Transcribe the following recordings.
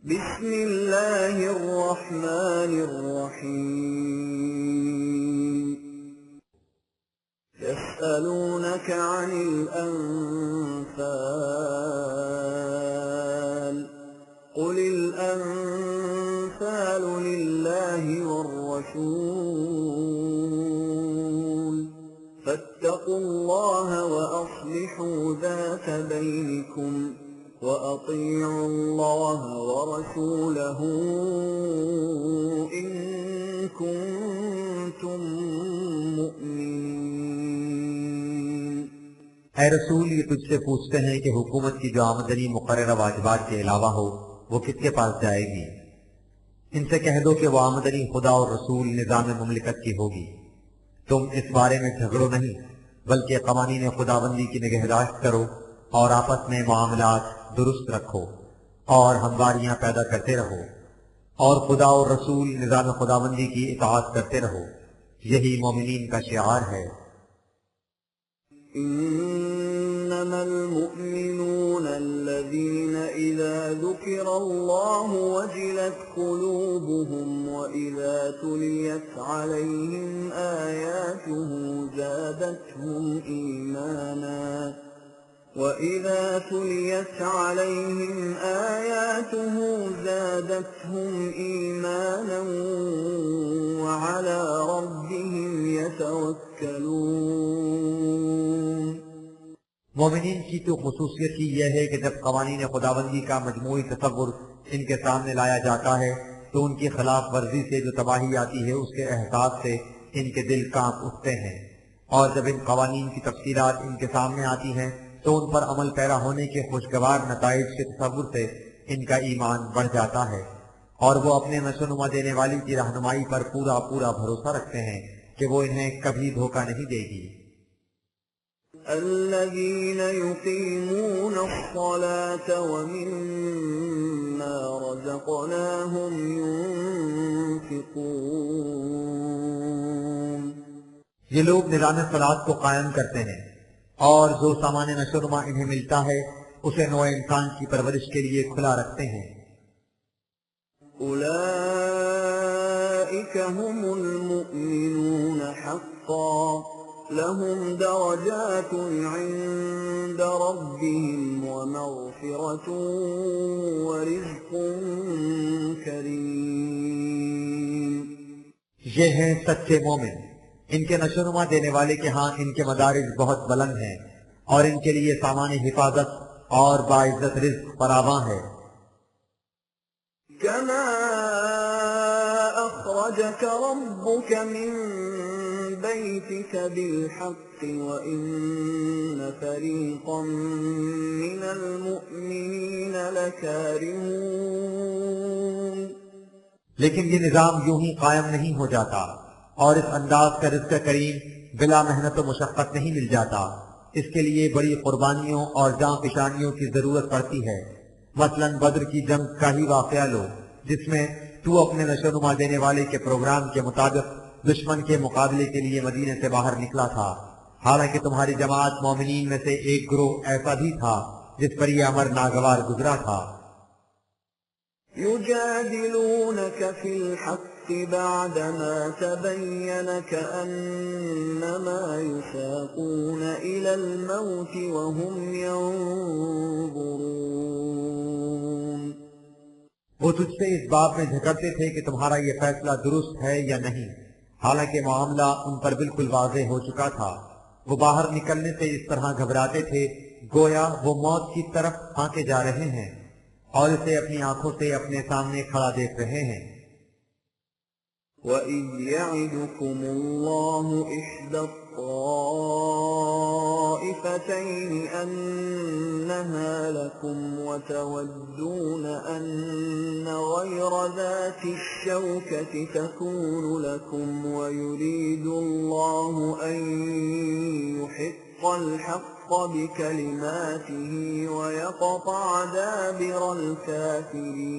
بسم اللہ الرحمن الرحیم يسألونك عن الأنفال قل الأنفال لله والرسول فاتقوا الله وأصلحوا ذات بينكم وأطيعوا الله ورسوله إن كنتم مؤمنين۔ اے رسول، یہ تجھ سے پوچھتے ہیں کہ حکومت کی جو آمدنی مقررہ واجبات کے علاوہ ہو وہ کس کے پاس جائے گی؟ ان سے کہہ دو کہ وہ آمدنی خدا اور رسول نظام مملکت کی ہوگی۔ تم اس بارے میں جھگڑو نہیں، بلکہ قوانین خداوندی کی نگہداشت کرو اور آپس میں معاملات درست رکھو اور ہمواریاں پیدا کرتے رہو، اور خدا اور رسول نظام خداوندی کی اطاعت کرتے رہو، یہی مومنین کا شعار ہے۔ انما المؤمنون الذين اذا ذكر الله وجلت قلوبهم واذا تليت عليهم آياته زادتهم ايمانا وَإِذَا تُلِيَتْ عَلَيْهِمْ آيَاتُهُ زَادَتْهُمْ إِيمَانًا وَعَلَى رَبِّهِمْ يَتَوَكَّلُونَ۔ مومنین کی تو خصوصیت ہی یہ ہے کہ جب قوانین خداوندی کا مجموعی تصور ان کے سامنے لایا جاتا ہے تو ان کی خلاف ورزی سے جو تباہی آتی ہے اس کے احساس سے ان کے دل کانپ اٹھتے ہیں، اور جب ان قوانین کی تفصیلات ان کے سامنے آتی ہیں تو ان پر عمل پیرا ہونے کے خوشگوار نتائج کے تصور سے ان کا ایمان بڑھ جاتا ہے، اور وہ اپنے نشوونما دینے والی کی رہنمائی پر پورا بھروسہ رکھتے ہیں کہ وہ انہیں کبھی دھوکہ نہیں دے گی۔ الذين يقيمون الصلاة ومما رزقناهم ينفقون۔ یہ لوگ نظام صلاۃ کو قائم کرتے ہیں اور جو سامان نشوونما انہیں ملتا ہے اسے نوع انسان کی پرورش کے لیے کھلا رکھتے ہیں۔ اولئک هم المؤمنون حقا لهم درجات عند ربهم ومغفرة ورزق کریم۔ یہ ہیں سچے مومن، ان کے نشوونما دینے والے کے ہاں ان کے مدارج بہت بلند ہیں اور ان کے لیے سامان حفاظت اور باعزت رزق فراواں ہے۔ كما أخرجك ربك من بيتك بالحق وإن فريقا من المؤمنين لكارهون۔ لیکن یہ نظام یوں ہی قائم نہیں ہو جاتا اور اس انداز کا رزق کریم بلا محنت و مشقت نہیں مل جاتا، اس کے لیے بڑی قربانیوں اور جاں فشانیوں کی ضرورت پڑتی ہے۔ مثلا بدر کی جنگ کا ہی واقعہ لو، جس میں تو اپنے نشوونما دینے والے کے پروگرام کے مطابق دشمن کے مقابلے کے لیے مدینے سے باہر نکلا تھا، حالانکہ تمہاری جماعت مومنین میں سے ایک گروہ ایسا بھی تھا جس پر یہ امر ناگوار گزرا تھا۔ يجادلونك في الحق بعدما تبين كأنما يساقون إلى الموت وهم ينظرون۔ وہ تجھ سے اس بات میں جھگڑتے تھے کہ تمہارا یہ فیصلہ درست ہے یا نہیں، حالانکہ معاملہ ان پر بالکل واضح ہو چکا تھا۔ وہ باہر نکلنے سے اس طرح گھبراتے تھے گویا وہ موت کی طرف آنکے جا رہے ہیں اور اسے اپنی آنکھوں سے اپنے سامنے کھڑا دیکھ رہے ہیں۔ وَإِذْ يَعِدُكُمُ اللَّهُ إِحْدَى الطَّائِفَتَيْنِ أَنَّهَا لَكُمْ وَتَوَدُّونَ أَنَّ غَيْرَ ذَاتِ الشَّوْكَةِ تَكُونُ لَكُمْ وَيُرِيدُ اللَّهُ أَن يُحِقَّ الْحَقَّ بِكَلِمَاتِهِ وَيَقْطَعَ دَابِرَ الْكَافِرِينَ۔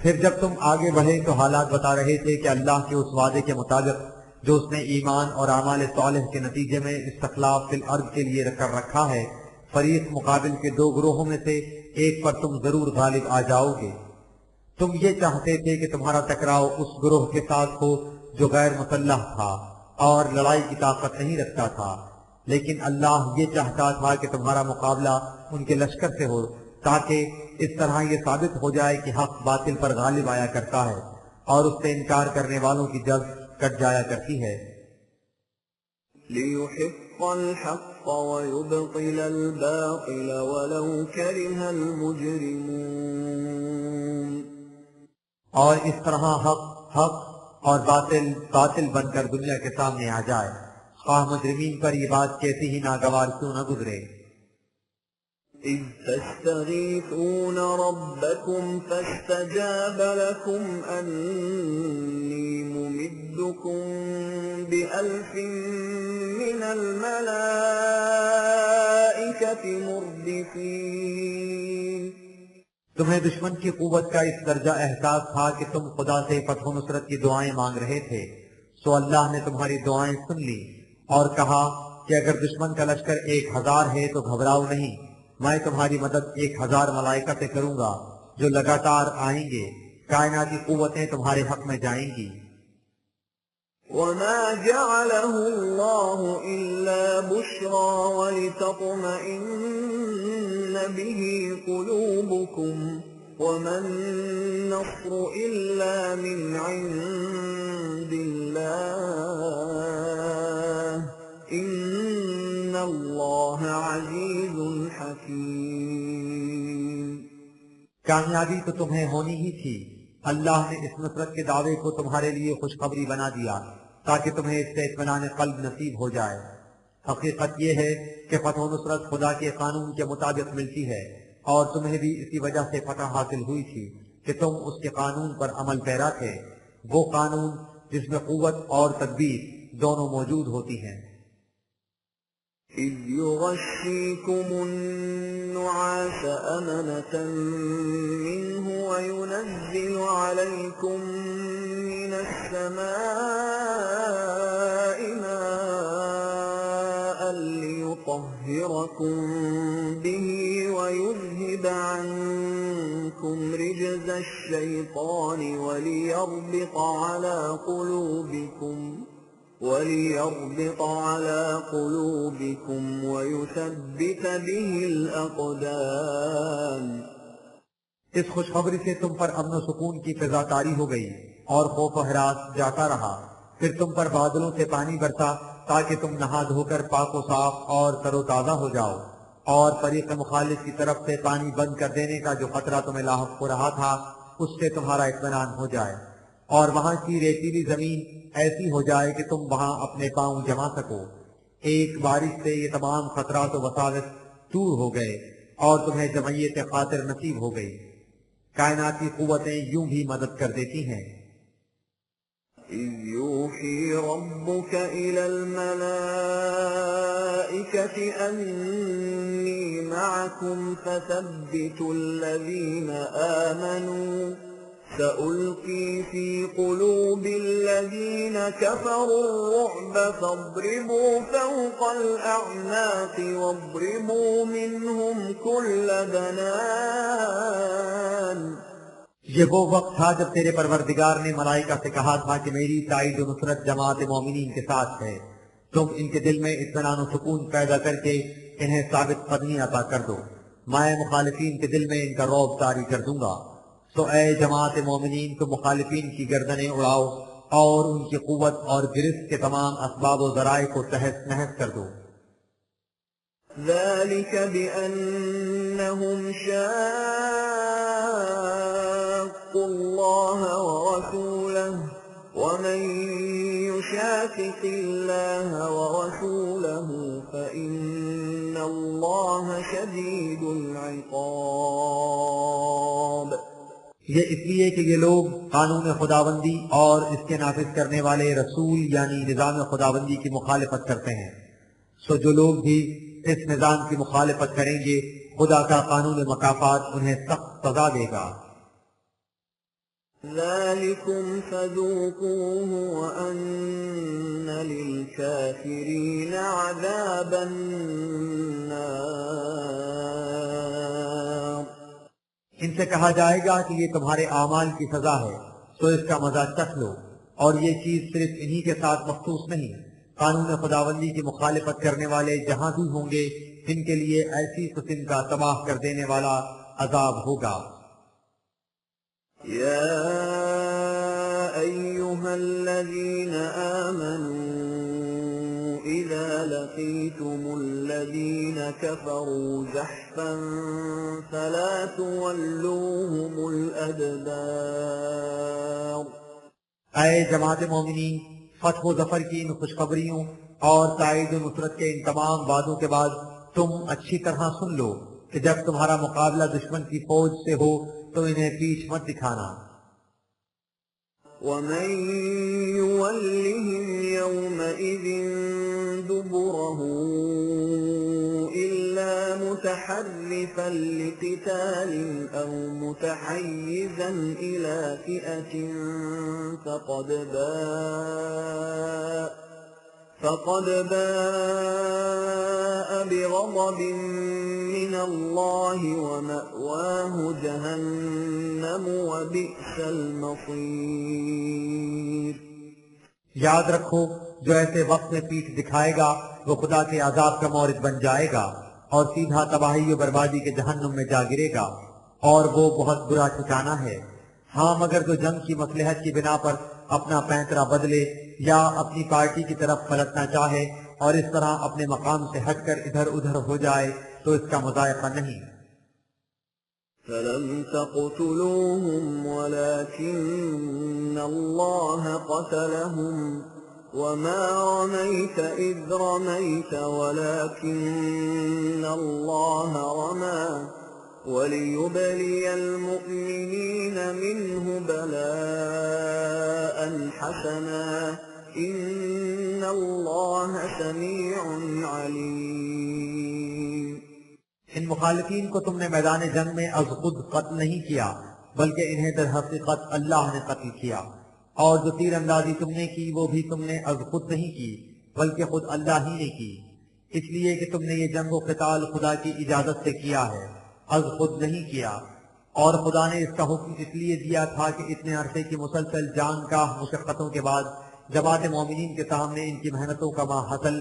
پھر جب تم آگے بڑھے تو حالات بتا رہے تھے کہ اللہ کے اس وعدے کے مطابق جو اس نے ایمان اور اعمال صالح کے نتیجے میں استخلاف فی الارض کے لیے کر رکھا ہے، فریق مقابل کے دو گروہوں میں سے ایک پر تم ضرور غالب آ جاؤ گے۔ تم یہ چاہتے تھے کہ تمہارا ٹکراؤ اس گروہ کے ساتھ ہو جو غیر مسلح تھا اور لڑائی کی طاقت نہیں رکھتا تھا، لیکن اللہ یہ چاہتا تھا کہ تمہارا مقابلہ ان کے لشکر سے ہو، تاکہ اس طرح یہ ثابت ہو جائے کہ حق باطل پر غالب آیا کرتا ہے اور اس سے انکار کرنے والوں کی جلد کٹ جایا کرتی ہے۔ لِيُحِقَّ الْحَقَّ وَيُبْطِلَ الْبَاطِلَ وَلَوْ كَرِهَ الْمُجْرِمُونَ۔ اور اس طرح حق حق اور باطل باطل بن کر دنیا کے سامنے آ جائے، خواہ مجرمین پر یہ بات کیسی ہی ناگوار کیوں نہ گزرے۔ إِذْ تَسْتَغِيثُونَ رَبَّكُمْ فَاسْتَجَابَ لَكُمْ أَنِّي مُمِدُّكُمْ بِأَلْفٍ مِّنَ الْمَلَائِكَةِ مُرْدِفِينَ۔ تمہیں دشمن کی قوت کا اس درجہ احساس تھا کہ تم خدا سے فتح و نصرت کی دعائیں مانگ رہے تھے، سو اللہ نے تمہاری دعائیں سن لی اور کہا کہ اگر دشمن کا لشکر 1000 ہے تو گھبراؤ نہیں، میں تمہاری مدد 1000 ملائکہ سے کروں گا جو لگاتار آئیں گے، کائناتی قوتیں تمہارے حق میں جائیں گی۔ وَمَا جَعَلَهُ اللَّهُ إِلَّا بُشْرَى وَلِتَطْمَئِنَّ بِهِ قُلُوبُكُمْ وَمَا النَّصْرُ إِلَّا مِنْ عِندِ اللَّهِ إِنَّ اللَّهَ عَزِيزٌ حَكِيمٌ۔ کامیابی تو تمہیں ہونی ہی تھی، اللہ نے اس نصرت کے دعوے کو تمہارے لیے خوشخبری بنا دیا تاکہ تمہیں اس سے اطمینان قلب نصیب ہو جائے۔ حقیقت یہ ہے کہ فتح و نصرت خدا کے قانون کے مطابق ملتی ہے، اور تمہیں بھی اسی وجہ سے فتح حاصل ہوئی تھی کہ تم اس کے قانون پر عمل پیرا تھے، وہ قانون جس میں قوت اور تدبیر دونوں موجود ہوتی ہیں۔ إِذْ يُغَشِّيكُمُ النُّعَاسَ أَمَنَةً مِّنْهُ وَيُنَزِّلُ عَلَيْكُم مِّنَ السَّمَاءِ مَاءً لِّيُطَهِّرَكُم بِهِ وَيُذْهِبَ عَنكُمْ رِجْزَ الشَّيْطَانِ وَلِيَرْبِطَ عَلَى قُلُوبِكُمْ وَيُثَبِّتَ بِهِ الْأَقْدَامَ۔ اس خوشخبری سے تم پر امن و سکون کی فضا طاری ہو گئی اور خوف و ہراس جاتا رہا، پھر تم پر بادلوں سے پانی برسا تاکہ تم نہا دھو کر پاک و صاف اور تر و تازہ ہو جاؤ، اور فریق مخالف کی طرف سے پانی بند کر دینے کا جو خطرہ تمہیں لاحق ہو رہا تھا اس سے تمہارا اطمینان ہو جائے، اور وہاں کی ریتیلی زمین ایسی ہو جائے کہ تم وہاں اپنے پاؤں جما سکو۔ ایک بارش سے یہ تمام خطرات و وساوس دور ہو گئے اور تمہیں جمعیت خاطر نصیب ہو گئی۔ کائناتی قوتیں یوں بھی مدد کر دیتی ہیں۔ إِذْ يُوحِي رَبُّكَ إِلَى الْمَلَائِكَةِ أَنِّي مَعَكُمْ فَثَبِّتُوا الَّذِينَ آمَنُوا سَأُلْقِي فِي قُلُوبِ الَّذِينَ كَفَرُوا الرُّعْبَ فَاضْرِبُوا فَوْقَ الْأَعْنَاقِ وَاضْرِبُوا مِنْهُمْ كُلَّ بَنَانٍ۔ یہ وہ وقت تھا جب تیرے پروردگار نے ملائکہ سے کہا تھا کہ میری تائید و نصرت جماعت مومنین کے ساتھ ہے، تم ان کے دل میں اطمینان و سکون پیدا کر کے انہیں ثابت قدمی عطا کر دو، میں مخالفین کے دل میں ان کا رعب طاری کر دوں گا۔ تو اے جماعت مومنین، تم مخالفین کی گردنیں اڑاؤ اور ان کی قوت اور گرفت کے تمام اسباب و ذرائع کو تہس نہس کر دو۔ ذَلِكَ بِأَنَّهُمْ شَاقُّوا اللَّهَ وَرَسُولَهُ وَمَن يُشَاقِقِ اللَّهَ وَرَسُولَهُ فَإِنَّ اللَّهَ شَدِيدُ الْعِقَابِ۔ یہ اس لیے کہ یہ لوگ قانون خداوندی اور اس کے نافذ کرنے والے رسول یعنی نظام خداوندی کی مخالفت کرتے ہیں، سو جو لوگ بھی اس نظام کی مخالفت کریں گے خدا کا قانون مکافات انہیں سخت سزا دے گا۔ ذَلِكُمْ فَذُوقُوهُ وَأَنَّ لِلْكَافِرِينَ عَذَابَ النَّارِ۔ ان سے کہا جائے گا کہ یہ تمہارے اعمال کی سزا ہے، تو اس کا مزہ چکھ لو، اور یہ چیز صرف انہی کے ساتھ مخصوص نہیں، قانون خداوندی کی مخالفت کرنے والے جہاں بھی ہوں گے ان کے لیے ایسی قسم کا تباہ کر دینے والا عذاب ہوگا۔ يا أيها الذين آمنوا إذا لقيتم الذين كفروا زحفا فلا تولوهم الأدبار۔ اے جماعت مومنین، فتح و ظفر کی ان خوشخبریوں اور تائید و نصرت کے ان تمام وعدوں کے بعد تم اچھی طرح سن لو کہ جب تمہارا مقابلہ دشمن کی فوج سے ہو تو انہیں پیٹھ مت دکھانا۔ ومن يولهم يومئذ دبره إلا متحرفا لقتال أو متحيزا إلى فئة فقد باء بغضب من الله ومأواه جهنم وبئس المصير۔ یاد رکھو، جو ایسے وقت میں پیٹھ دکھائے گا وہ خدا کے عذاب کا مورد بن جائے گا اور سیدھا تباہی و بربادی کے جہنم میں جا گرے گا، اور وہ بہت برا ٹھکانہ ہے۔ ہاں، مگر جو جنگ کی مصلحت کی بنا پر اپنا پینترا بدلے یا اپنی پارٹی کی طرف پلٹنا چاہے اور اس طرح اپنے مقام سے ہٹ کر ادھر ادھر ہو جائے تو اس کا مذائقہ نہیں۔ فلم تقتلوهم ولكن الله قتلهم وما رميت إذ رميت ولكن الله رمى وليبلي المؤمنين منه بلاء حسنا إن الله سميع عليم۔ ان مخالفین کو تم نے میدان جنگ میں از خود قتل نہیں کیا، بلکہ انہیں در حقیقت اللہ نے قتل کیا، اور جو تیر اندازی تم نے کی وہ بھی تم نے از خود نہیں کی بلکہ خود اللہ ہی نے کی، اس لیے کہ تم نے یہ جنگ و قتال خدا کی اجازت سے کیا ہے، از خود نہیں کیا، اور خدا نے اس کا حکم اس لیے دیا تھا کہ اتنے عرصے کی مسلسل جان کا مشقتوں کے بعد جماعت مومنین کے سامنے ان کی محنتوں کا ماحصل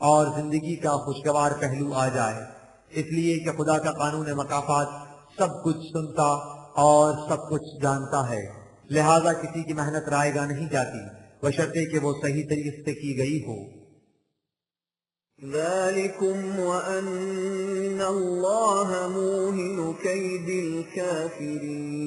اور زندگی کا خوشگوار پہلو آ جائے، اس لیے کہ خدا کا قانون مکافات سب کچھ سنتا اور سب کچھ جانتا ہے، لہذا کسی کی محنت رائے گاہ نہیں جاتی بشرطے کہ وہ صحیح طریقے سے کی گئی ہو۔ ذلكم وأن الله موهن كيد الكافرين۔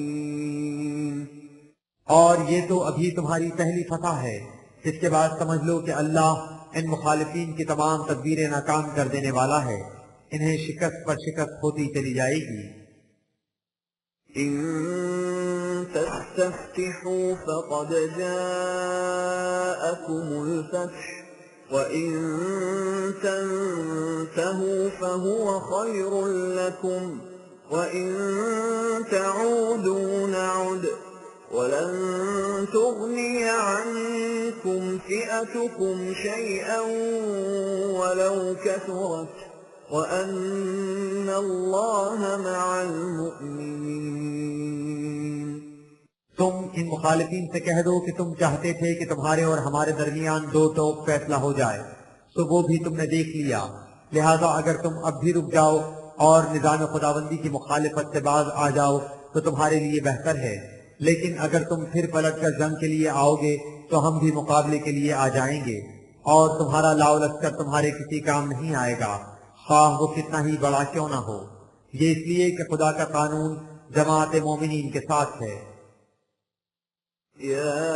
اور یہ تو ابھی تمہاری پہلی فتح ہے، اس کے بعد سمجھ لو کہ اللہ ان مخالفین کی تمام تدبیریں ناکام کر دینے والا ہے، انہیں شکست پر شکست ہوتی چلی جائے گی۔ إن تستفتحوا فقد جاءكم الفتح وإن تنتهوا فهو خير لكم وإن تعودوا نعد ولن تغني عنكم فئتكم شيئا ولو كثرت وأن الله مع المؤمنين۔ تم ان مخالفین سے کہہ دو کہ تم چاہتے تھے کہ تمہارے اور ہمارے درمیان دو ٹوک فیصلہ ہو جائے، تو وہ بھی تم نے دیکھ لیا، لہذا اگر تم اب بھی رک جاؤ اور نظام خداوندی کی مخالفت سے باز آ جاؤ تو تمہارے لیے بہتر ہے، لیکن اگر تم پھر پلٹ کر جنگ کے لیے آؤ گے تو ہم بھی مقابلے کے لیے آ جائیں گے، اور تمہارا لاؤ لشکر تمہارے کسی کام نہیں آئے گا، خواہ وہ کتنا ہی بڑا کیوں نہ ہو، یہ اس لیے کہ خدا کا قانون جماعت مومنین کے ساتھ ہے۔ يا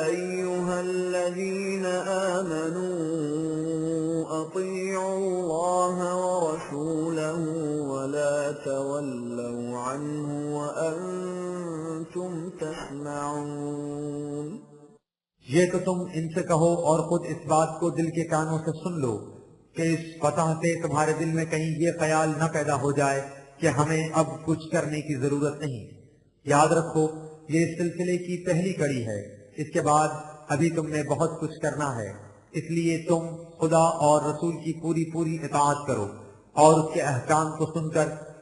أيها الذين آمنوا أطيعوا الله ورسوله ولا تولوا عنه وأنتم تسمعون۔ یہ تو تم ان سے کہو اور خود اس بات کو دل کے کانوں سے سن لو کہ اس فتح سے تمہارے دل میں کہیں یہ خیال نہ پیدا ہو جائے کہ ہمیں اب کچھ کرنے کی ضرورت نہیں۔ یاد رکھو، یہ اس سلسلے کی پہلی کڑی ہے، اس کے بعد ابھی تم نے بہت کچھ کرنا ہے، اس لیے تم خدا اور رسول کی پوری اطاعت کرو اور اس کے احکام کو سن کر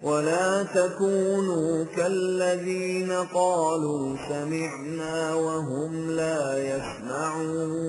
ولا تكونوا كالذين قالوا سمعنا وهم لا يسمعون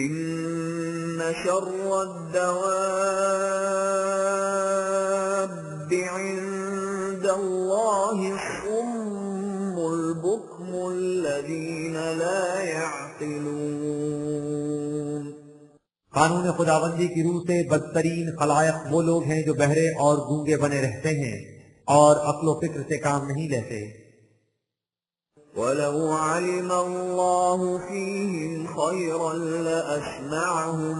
إن شر الدواب عند الله الصم البكم الذين لا يعقلون قانون خداوندی کی روح سے بدترین خلائق وہ لوگ ہیں جو بہرے اور گونگے بنے رہتے ہیں اور عقل و فکر سے کام نہیں لیتے۔ ولو علم الله فيهم خيرا لأسمعهم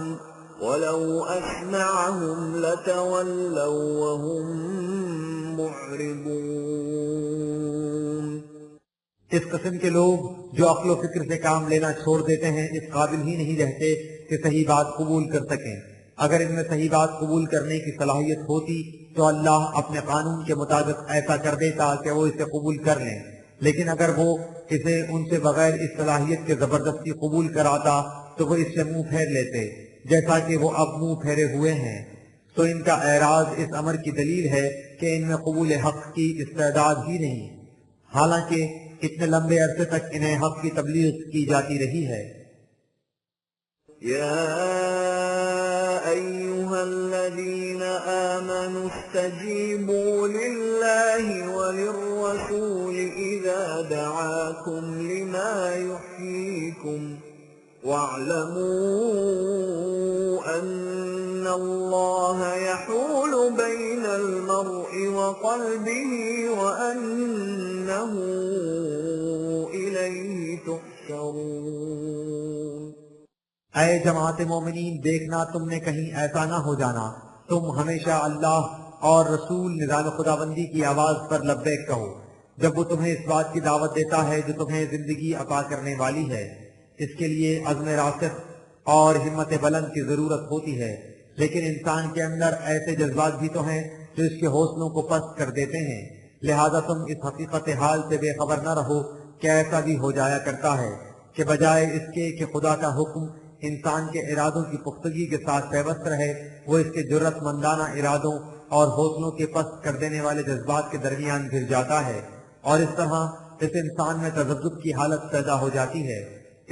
ولو أسمعهم لتولوا وهم معرضون اس قسم کے لوگ جو عقل و فکر سے کام لینا چھوڑ دیتے ہیں اس قابل ہی نہیں رہتے کہ صحیح بات قبول کر سکیں۔ اگر ان میں صحیح بات قبول کرنے کی صلاحیت ہوتی تو اللہ اپنے قانون کے مطابق ایسا کر دیتا کہ وہ اسے قبول کر لیں، لیکن اگر وہ اسے ان سے بغیر اس صلاحیت کے زبردستی قبول کراتا تو وہ اس سے منہ پھیر لیتے، جیسا کہ وہ اب منہ پھیرے ہوئے ہیں۔ تو ان کا اعراض اس امر کی دلیل ہے کہ ان میں قبول حق کی استعداد ہی نہیں، حالانکہ اتنے لمبے عرصے تک انہیں حق کی تبلیغ کی جاتی رہی ہے۔ يا أيها الذين آمنوا استجيبوا لله وللرسول إذا دعاكم لما يحييكم واعلموا أن الله يحول بين المرء وقلبه وأنه إليه تحشرون اے جماعت مومنین، دیکھنا تم نے کہیں ایسا نہ ہو جانا تم ہمیشہ اللہ اور رسول نظام خداوندی کی آواز پر لبیک کہو جب وہ تمہیں اس بات کی دعوت دیتا ہے جو تمہیں زندگی عطا کرنے والی ہے۔ اس کے لیے عزم راسخ اور ہمت بلند کی ضرورت ہوتی ہے، لیکن انسان کے اندر ایسے جذبات بھی تو ہیں جو اس کے حوصلوں کو پست کر دیتے ہیں، لہذا تم اس حقیقت حال سے بے خبر نہ رہو کہ ایسا بھی ہو جایا کرتا ہے کہ بجائے اس کے کہ خدا کا حکم انسان کے ارادوں کی پختگی کے ساتھ پیوست رہے، وہ اس کے جرت مندانہ ارادوں اور حوصلوں کے پست کر دینے والے جذبات کے درمیان گر جاتا ہے، اور اس طرح اس انسان میں تذبذب کی حالت پیدا ہو جاتی ہے۔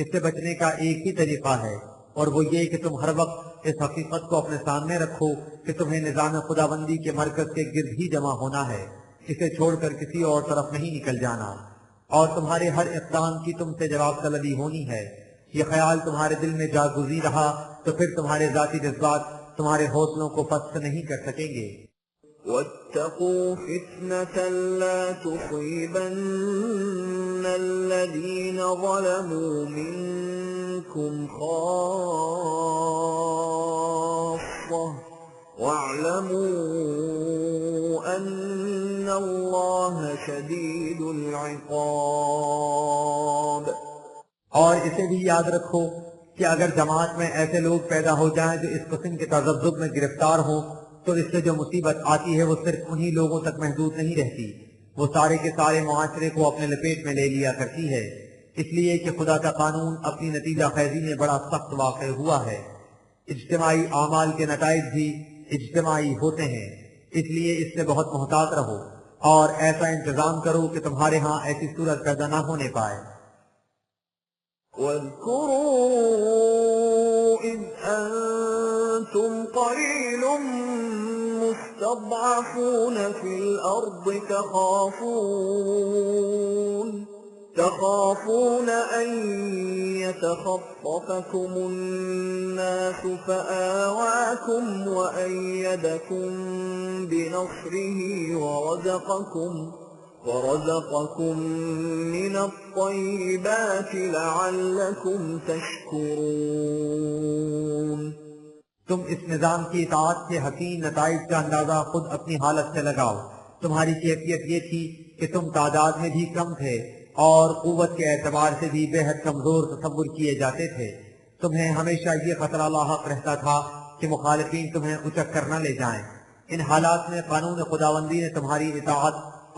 اس سے بچنے کا ایک ہی طریقہ ہے، اور وہ یہ کہ تم ہر وقت اس حقیقت کو اپنے سامنے رکھو کہ تمہیں نظام خداوندی کے مرکز کے گرد ہی جمع ہونا ہے، اسے چھوڑ کر کسی اور طرف نہیں نکل جانا، اور تمہارے ہر اقدام کی تم سے جواب طلبی ہونی ہے۔ یہ خیال تمہارے دل میں جاگزی رہا تو پھر تمہارے ذاتی جذبات تمہارے حوصلوں کو پست نہیں کر سکیں گے۔ واتقوا فتنة لا تصيبن الذين ظلموا منكم خاصة واعلموا أن الله شديد العقاب اور اسے بھی یاد رکھو کہ اگر جماعت میں ایسے لوگ پیدا ہو جائیں جو اس قسم کے تذبذب میں گرفتار ہوں تو اس سے جو مصیبت آتی ہے وہ صرف انہی لوگوں تک محدود نہیں رہتی، وہ سارے کے سارے معاشرے کو اپنے لپیٹ میں لے لیا کرتی ہے، اس لیے کہ خدا کا قانون اپنی نتیجہ خیزی میں بڑا سخت واقع ہوا ہے۔ اجتماعی اعمال کے نتائج بھی اجتماعی ہوتے ہیں، اس لیے اس سے بہت محتاط رہو اور ایسا انتظام کرو کہ تمہارے ہاں ایسی صورت پیدا نہ ہونے پائے۔ واذكروا إذ أنتم قليل مستضعفون في الأرض تخافون أن يتخطفكم الناس فآواكم وأيدكم بنصره ورزقكم من الطيبات لعلكم تشكرون تم اس نظام کی اطاعت کے حسین نتائج کا اندازہ خود اپنی حالت سے لگاؤ۔ تمہاری کیفیت یہ تھی کہ تم تعداد میں بھی کم تھے اور قوت کے اعتبار سے بھی بے حد کمزور تصور کیے جاتے تھے۔ تمہیں ہمیشہ یہ خطرہ لاحق رہتا تھا کہ مخالفین تمہیں اچک کر نہ لے جائیں۔ ان حالات میں قانون خداوندی نے تمہاری اطاعت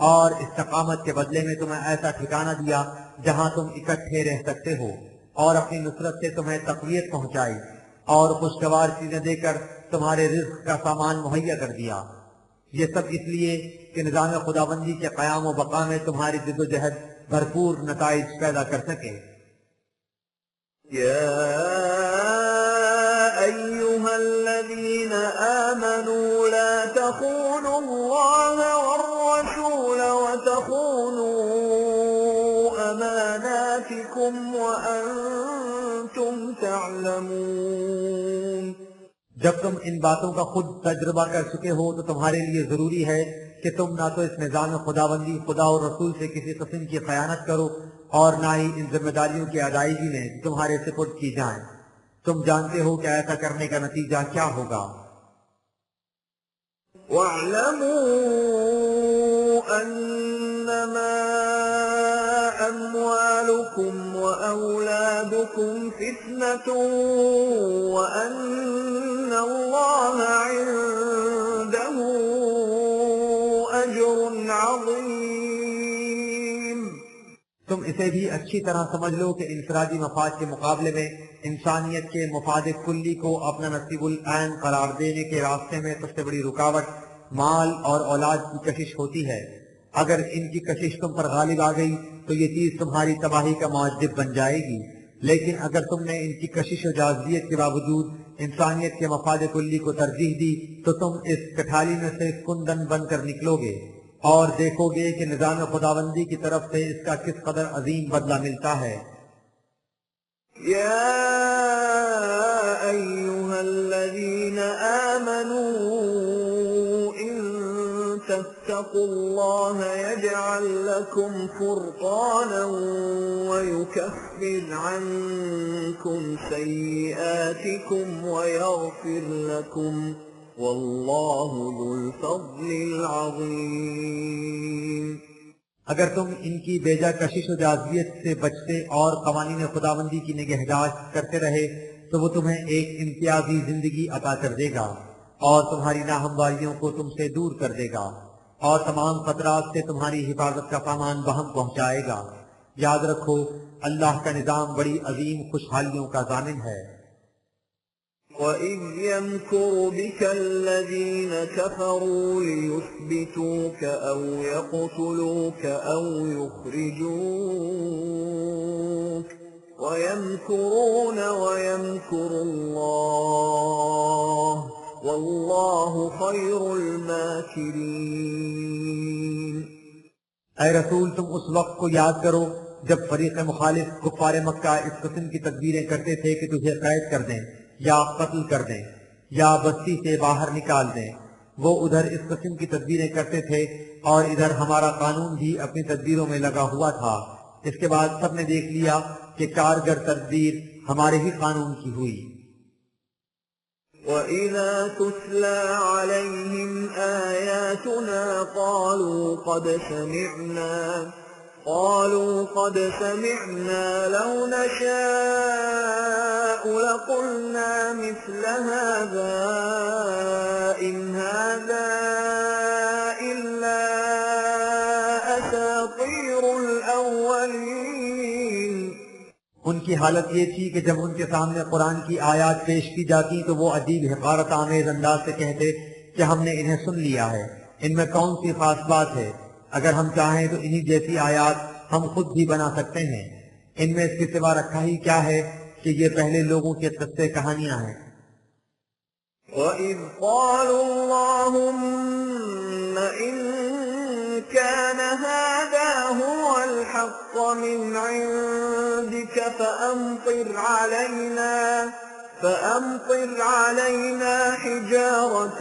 اور استقامت کے بدلے میں تمہیں ایسا ٹھکانہ دیا جہاں تم اکٹھے رہ سکتے ہو، اور اپنی نصرت سے تمہیں تقویت پہنچائی، اور خوشگوار چیزیں دے کر تمہارے رزق کا سامان مہیا کر دیا۔ یہ سب اس لیے کہ نظام خداوندی کے قیام و بقا میں تمہاری جد و جہد بھرپور نتائج پیدا کر سکے۔ أيها الذين آمنوا لا تخونوا الله والرسول وتخونوا أماناتكم وأنتم تعلمون۔ جب تم ان باتوں کا خود تجربہ کر چکے ہو تو تمہارے لیے ضروری ہے کہ تم نہ تو اس نظام خداوندی خدا اور رسول سے کسی قسم کی خیانت کرو، اور نہ ہی ان ذمہ داریوں کی ادائیگی میں تمہارے سپرد کی جائیں۔ تم جانتے ہو کہ ایسا کرنے کا نتیجہ کیا ہوگا۔ وَاعْلَمُوا أَنَّمَا أَمْوَالُكُمْ وَأَوْلَادُكُمْ فِتْنَةٌ وَأَنَّ اللَّهَ عِندَهُ أَجْرٌ عَظِيمٌ۔ تم اسے بھی اچھی طرح سمجھ لو کہ انفرادی مفاد کے مقابلے میں انسانیت کے مفاد کلی کو اپنا نصیب العین قرار دینے کے راستے میں سب سے بڑی رکاوٹ مال اور اولاد کی کشش ہوتی ہے۔ اگر ان کی کشش تم پر غالب آ گئی تو یہ چیز تمہاری تباہی کا موجب بن جائے گی، لیکن اگر تم نے ان کی کشش و جاذبیت کے باوجود انسانیت کے مفاد کلی کو ترجیح دی تو تم اس کٹھالی میں سے کندن بن کر نکلو گے، اور دیکھو گے کہ نظام خداوندی کی طرف سے اس کا کس قدر عظیم بدلہ ملتا ہے۔ يا أيها الذين آمنوا إن تتقوا الله يجعل لكم فرقانا ويكفر عنكم سيئاتكم ويغفر لكم والله ذو الفضل العظيم۔ اگر تم ان کی بیجا کشش و جاذبیت سے بچتے اور قوانین خداوندی کی نگہداشت کرتے رہے تو وہ تمہیں ایک امتیازی زندگی عطا کر دے گا، اور تمہاری ناہمواریوں کو تم سے دور کر دے گا، اور تمام خطرات سے تمہاری حفاظت کا سامان بہم پہنچائے گا۔ یاد رکھو اللہ کا نظام بڑی عظیم خوشحالیوں کا ضامن ہے۔ وَإِذْ يَمْكُرُ بِكَ الَّذِينَ كَفَرُوا لِيُثْبِتُوكَ أَوْ يَقْتُلُوكَ أَوْ يُخْرِجُوكَ وَيَمْكُرُونَ وَيَمْكُرُ اللَّهُ وَاللَّهُ خَيْرُ الْمَاكِرِينَ۔ اے رسول، تم اس وقت کو یاد کرو جب فریق مخالف کفار مکہ اس قسم کی تدبیریں کرتے تھے کہ تجھے قید کر دیں یا قتل کر دیں یا بستی سے باہر نکال دیں۔ وہ ادھر اس قسم کی تدبیریں کرتے تھے اور ادھر ہمارا قانون بھی اپنی تدبیروں میں لگا ہوا تھا۔ اس کے بعد سب نے دیکھ لیا کہ کارگر تدبیر ہمارے ہی قانون کی ہوئی۔ وَإِذَا تُتْلَى عَلَيْهِمْ آيَاتُنَا قالوا قد سمعنا لو نشاء لقلنا مثل هذا إن هذا إلا أساطير الأولين۔ ان کی حالت یہ تھی کہ جب ان کے سامنے قرآن کی آیات پیش کی جاتی تو وہ عجیب حقارت آمیز انداز سے کہتے کہ ہم نے انہیں سن لیا ہے، ان میں کون سی خاص بات ہے؟ اگر ہم چاہیں تو انہی جیسی آیات ہم خود بھی بنا سکتے ہیں، ان میں اس کے سوا رکھا ہی کیا ہے کہ یہ پہلے لوگوں کے قصے کہانیاں ہیں۔ وَإِذْ قَالُوا اللَّهُمَّ إِن كَانَ هَذَا هُوَ الْحَقَّ مِنْ عِندِكَ فَأَمْطِرْ عَلَيْنَا حِجَارَةً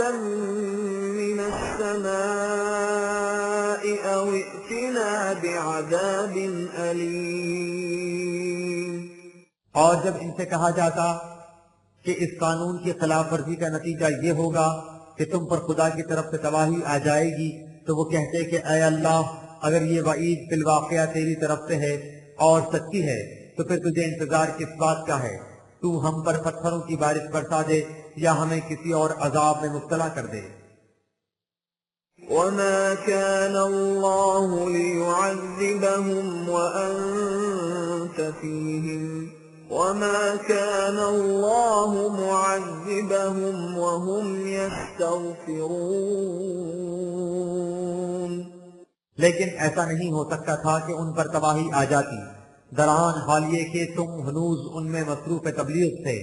مِّنَ السَّمَاءِ أَوْ ائْتِنَا بِعَذَابٍ أَلِيمٍ۔ اور جب ان سے کہا جاتا کہ اس قانون کی خلاف ورزی کا نتیجہ یہ ہوگا کہ تم پر خدا کی طرف سے تباہی آ جائے گی، تو وہ کہتے کہ اے اللہ، اگر یہ وعید بالواقعہ تیری طرف سے ہے اور سچی ہے تو پھر تجھے انتظار کس بات کا ہے؟ تو ہم پر پتھروں کی بارش برسا دے یا ہمیں کسی اور عذاب میں مبتلا کر دے۔ وما كان الله ليعذبهم وأنت فيهم وما كان الله معذبهم وهم يستغفرون۔ لیکن ایسا نہیں ہو سکتا تھا کہ ان پر تباہی آ جاتی، دران حال یہ کہ تم ہنوز ان میں مصروف تبلیغ تھے،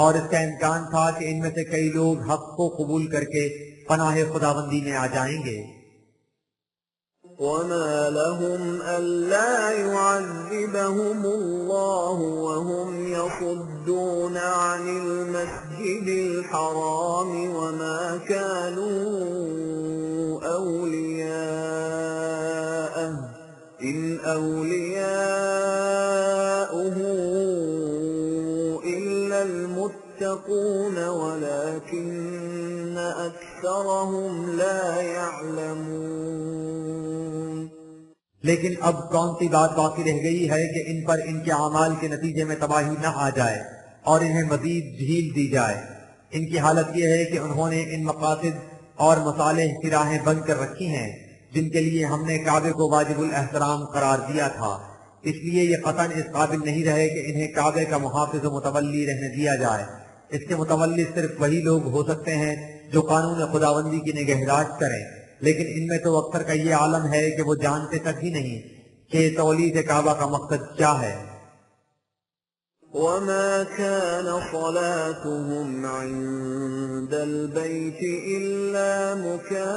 اور اس کا امکان تھا کہ ان میں سے کئی لوگ حق کو قبول کر کے پناہ خداوندی میں آ جائیں گے۔ وما لهم ألا يعذبهم الله وهم يصدون عن المسجد الحرام وما كانوا أولياءه إن أولياؤه إلا المتقون ولكن أكثرهم لا يعلمون۔ لیکن اب کون سی بات باقی رہ گئی ہے کہ ان پر ان کے اعمال کے نتیجے میں تباہی نہ آ جائے اور انہیں مزید ڈھیل دی جائے۔ ان کی حالت یہ ہے کہ انہوں نے ان مقاصد اور مصالح کی راہیں بند کر رکھی ہیں جن کے لیے ہم نے کعبے کو واجب الاحترام قرار دیا تھا، اس لیے یہ قطعاً اس قابل نہیں رہے کہ انہیں کعبے کا محافظ و متولی رہنے دیا جائے۔ اس کے متولی صرف وہی لوگ ہو سکتے ہیں جو قانون خداوندی کی نگہداشت کریں، لیکن ان میں تو اکثر کا یہ عالم ہے کہ وہ جانتے تک ہی نہیں کہ تولید کعبہ کا مقصد کیا ہے۔ وما كان صلاتهم عند البيت إلا مكاء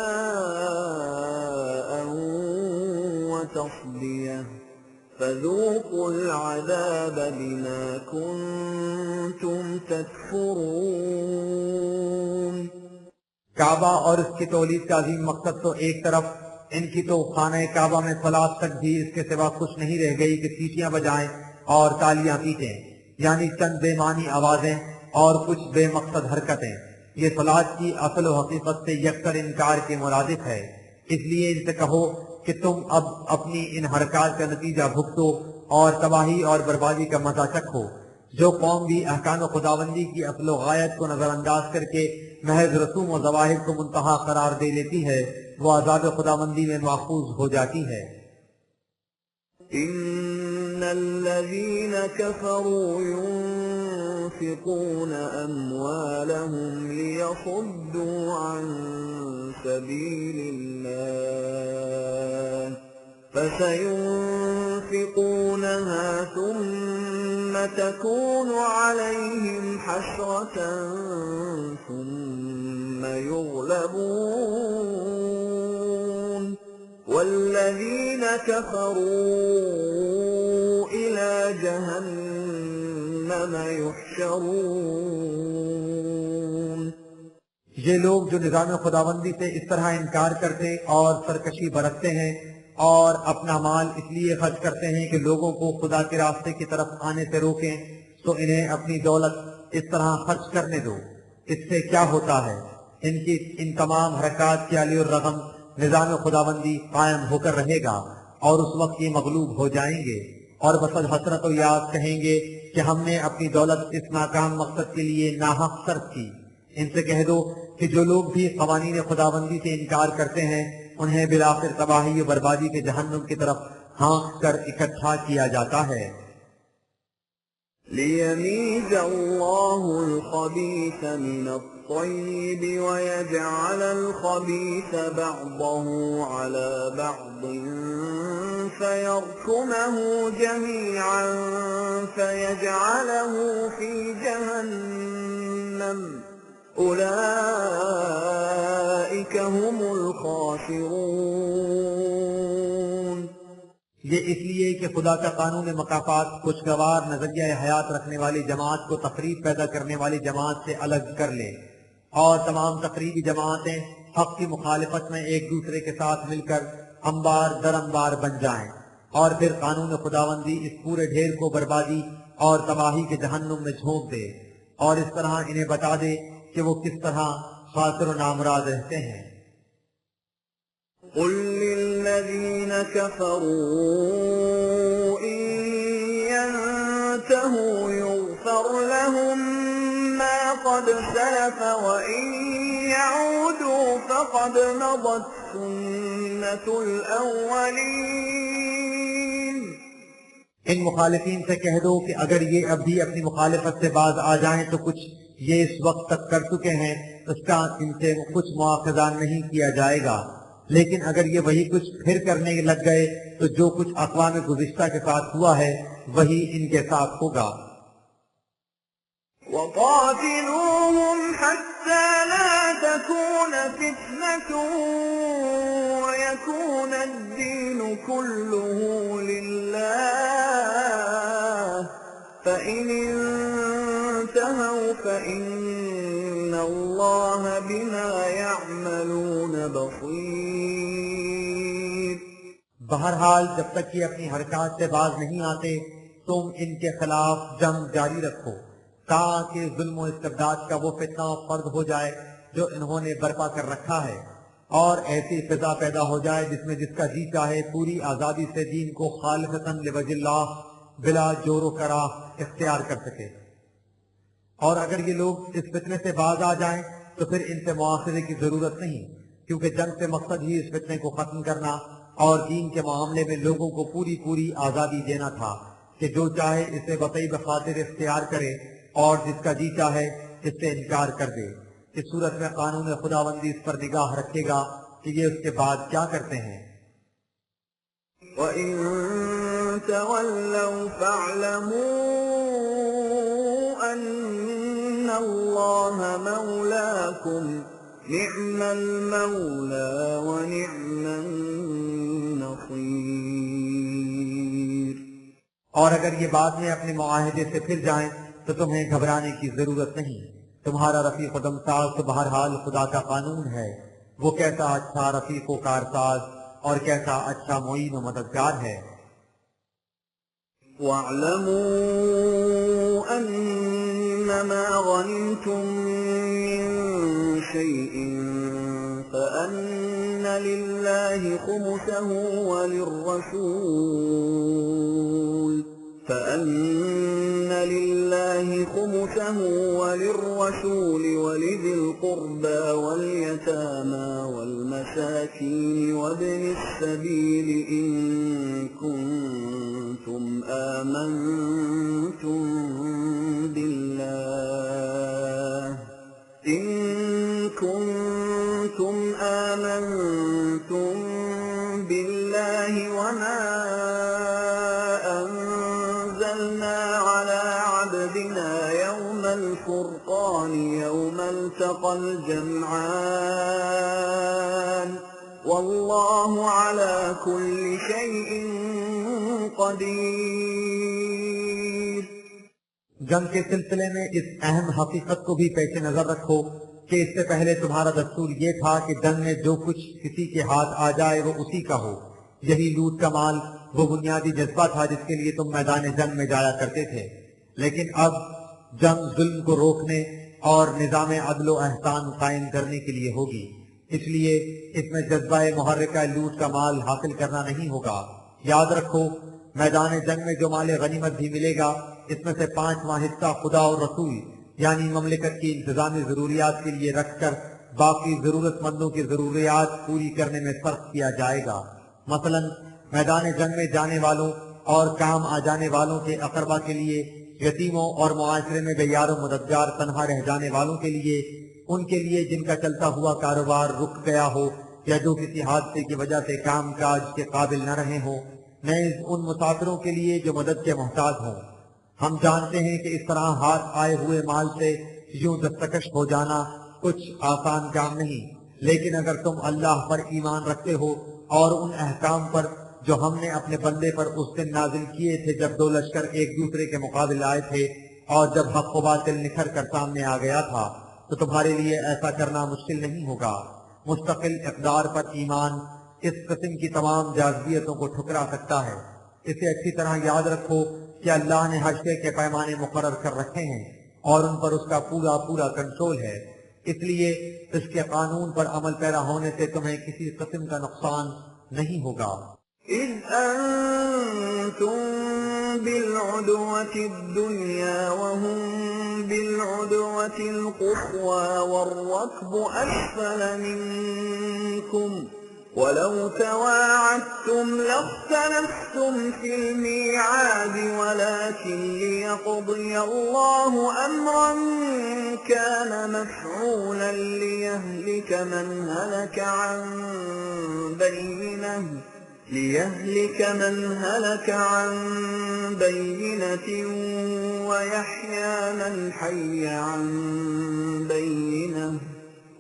وتصدية فذوقوا العذاب بما كنتم تكفرون۔ کعبہ اور اس کی تولید کا عظیم مقصد تو ایک طرف، ان کی تو خانہ کعبہ میں صلاۃ تک بھی اس کے سوا کچھ نہیں رہ گئی کہ سیٹیاں بجائیں اور تالیاں پیٹیں، یعنی چند بے معنی آوازیں اور کچھ بے مقصد حرکتیں۔ یہ صلاۃ کی اصل و حقیقت سے یکسر انکار کے مرادف ہے۔ اس لیے ان سے کہو کہ تم اب اپنی ان حرکات کا نتیجہ بھگتو اور تباہی اور بربادی کا مزہ چکھو۔ جو قوم بھی احکام خداوندی کی اصل و غایت کو نظر انداز کر کے محض رسوم و ظواہر کو منتہا قرار دے لیتی ہے، وہ عذاب خداوندی میں ماخوذ ہو جاتی ہے۔ إن الذين كفروا ينفقون أموالهم ليصدوا عن سبيل الله فسينفقونها ثم تكون عليهم حسرة ثم يغلبون والذين كفروا إلى جهنم يحشرون۔ یہ لوگ جو نظام خداوندی سے اس طرح انکار کرتے اور سرکشی برتتے ہیں اور اپنا مال اس لیے خرچ کرتے ہیں کہ لوگوں کو خدا کے راستے کی طرف آنے سے روکیں، تو انہیں اپنی دولت اس طرح خرچ کرنے دو۔ اس سے کیا ہوتا ہے؟ ان کی ان تمام حرکات کے علی الرغم نظام خداوندی قائم ہو کر رہے گا اور اس وقت یہ مغلوب ہو جائیں گے اور بسد حسرت و یاد کہیں گے کہ ہم نے اپنی دولت اس ناکام مقصد کے لیے ناحق صرف کی۔ ان سے کہہ دو کہ جو لوگ بھی قوانین خداوندی سے انکار کرتے ہیں انہیں بالآخر تباہی و بربادی کے جہنم کی طرف ہانک کر اکٹھا کیا جاتا ہے۔ ليميز الله الخبيث من الطيب ويجعل الخبيث بعضه على بعض فيركمه جميعا فيجعله في جهنم أولئك هم الخاسرون۔ یہ اس لیے کہ خدا کا قانون مکافات خوشگوار نظریہ حیات رکھنے والی جماعت کو تقریب پیدا کرنے والی جماعت سے الگ کر لے، اور تمام تقریبی جماعتیں حق کی مخالفت میں ایک دوسرے کے ساتھ مل کر انبار در انبار بن جائیں، اور پھر قانون خداوندی اس پورے ڈھیر کو بربادی اور تباہی کے جہنم میں جھونک دے، اور اس طرح انہیں بتا دے کہ وہ کس طرح خاسر و نامراد رہتے ہیں۔ قل للذين كفروا إن ينتهوا يغفر لهم ما قد سلف وإن يعودوا فقد مضت سنة الأولين. ان مخالفین سے کہہ دو کہ اگر یہ اب بھی اپنی مخالفت سے باز آ جائیں تو کچھ یہ اس وقت تک کر چکے ہیں اس کا ان سے کچھ مواخذہ نہیں کیا جائے گا، لیکن اگر یہ وہی کچھ پھر کرنے لگ گئے تو جو کچھ اقوام گزشتہ کے ساتھ ہوا ہے وہی ان کے ساتھ ہوگا۔ وقاتلوهم حتى لا تكون فتنة ويكون الدين كله لله فإن انتهوا فإن الله بما يعملون بصير۔ بہرحال جب تک یہ اپنی حرکات سے باز نہیں آتے تم ان کے خلاف جنگ جاری رکھو تاکہ ظلم و استبداد کا وہ فتنہ فرد ہو جائے جو انہوں نے برپا کر رکھا ہے، اور ایسی فضا پیدا ہو جائے جس میں جس کا جی چاہے پوری آزادی سے دین کو خالصتاً لوجہ اللہ بلا جور و کراہ اختیار کر سکے۔ اور اگر یہ لوگ اس فتنے سے باز آ جائیں تو پھر ان سے مواخذے کی ضرورت نہیں، کیونکہ جنگ سے مقصد ہی اس فتنے کو ختم کرنا اور دین کے معاملے میں لوگوں کو پوری پوری آزادی دینا تھا کہ جو چاہے اسے بطیب خاطر اختیار کرے اور جس کا جی چاہے اس سے انکار کر دے۔ اس صورت میں قانون خداوندی اس پر نگاہ رکھے گا کہ یہ اس کے بعد کیا کرتے ہیں۔ وَإِن تَوَلَّوْا فَاعْلَمُوا أَنَّ اللَّهَ مَوْلَاكُمْ نِعْمَ الْمَوْلَى وَنِعْمَ النَّصِيرُ۔ اور اگر یہ بعد میں اپنے معاہدے سے پھر جائیں تو تمہیں گھبرانے کی ضرورت نہیں، تمہارا رفیق و دمساز تو بہرحال خدا کا قانون ہے، وہ کیسا اچھا رفیق و کارساز اور کیسا اچھا معین و مددگار ہے۔ وَاعْلَمُوا أَنَّمَا غَنِمْتُم مِّن شَيْءٍ فَأَنَّ لِلَّهِ خُمُسَهُ وللرسول ولذي القربى واليتامى والمساكين وابن السبيل إن كنتم آمنتم بالله وما أنزلنا على عبدنا يوم الفرقان يوم التقى الجمعان والله على كل شيء قدير۔ جنگ کے سلسلے میں اس اہم حقیقت کو بھی پیش نظر رکھو کہ اس سے پہلے تمہارا دستور یہ تھا کہ جنگ میں جو کچھ کسی کے ہاتھ آ جائے وہ اسی کا ہو۔ یہی لوٹ کا مال وہ بنیادی جذبہ تھا جس کے لیے تم میدان جنگ میں جایا کرتے تھے، لیکن اب جنگ ظلم کو روکنے اور نظام عدل و احسان قائم کرنے کے لیے ہوگی، اس لیے اس میں جذبہ محرکہ لوٹ کا مال حاصل کرنا نہیں ہوگا۔ یاد رکھو میدان جنگ میں جو مال غنیمت بھی ملے گا اس میں سے 5واں حصہ خدا اور رسول یعنی مملکت کی انتظامی ضروریات کے لیے رکھ کر باقی ضرورت مندوں کی ضروریات پوری کرنے میں صرف کیا جائے گا۔ مثلا میدان جنگ میں جانے والوں اور کام آ جانے والوں کے اقربا کے لیے، یتیموں اور معاشرے میں بے یار و مددگار تنہا رہ جانے والوں کے لیے، ان کے لیے جن کا چلتا ہوا کاروبار رک گیا ہو یا جو کسی حادثے کی وجہ سے کام کاج کے قابل نہ رہے ہوں، نیز ان مسافروں کے لیے جو مدد کے محتاج ہوں۔ ہم جانتے ہیں کہ اس طرح ہاتھ آئے ہوئے مال سے یوں دستکش ہو جانا کچھ آسان کام نہیں، لیکن اگر تم اللہ پر ایمان رکھتے ہو اور ان احکام پر جو ہم نے اپنے بندے پر اس دن نازل کیے تھے جب دو لشکر ایک دوسرے کے مقابل آئے تھے اور جب حق و باطل نکھر کر سامنے آ گیا تھا، تو تمہارے لیے ایسا کرنا مشکل نہیں ہوگا۔ مستقل اقدار پر ایمان اس قسم کی تمام جاذبیتوں کو ٹھکرا سکتا ہے۔ اسے اچھی طرح یاد رکھو کہ اللہ نے ہر شے کے پیمانے مقرر کر رکھے ہیں اور ان پر اس کا پورا پورا کنٹرول ہے، اس لیے اس کے قانون پر عمل پیرا ہونے سے تمہیں کسی قسم کا نقصان نہیں ہوگا۔ إِذْ أَنْتُمْ بالعدوة الدنيا وهم بالعدوة القصوى والركب أسفل منكم ولو تواعدتم لاختلفتم في الميعاد ولكن ليقضي الله أمرا كان مفعولا ليهلك من هلك عن بينة ويحيى من حي عن بينة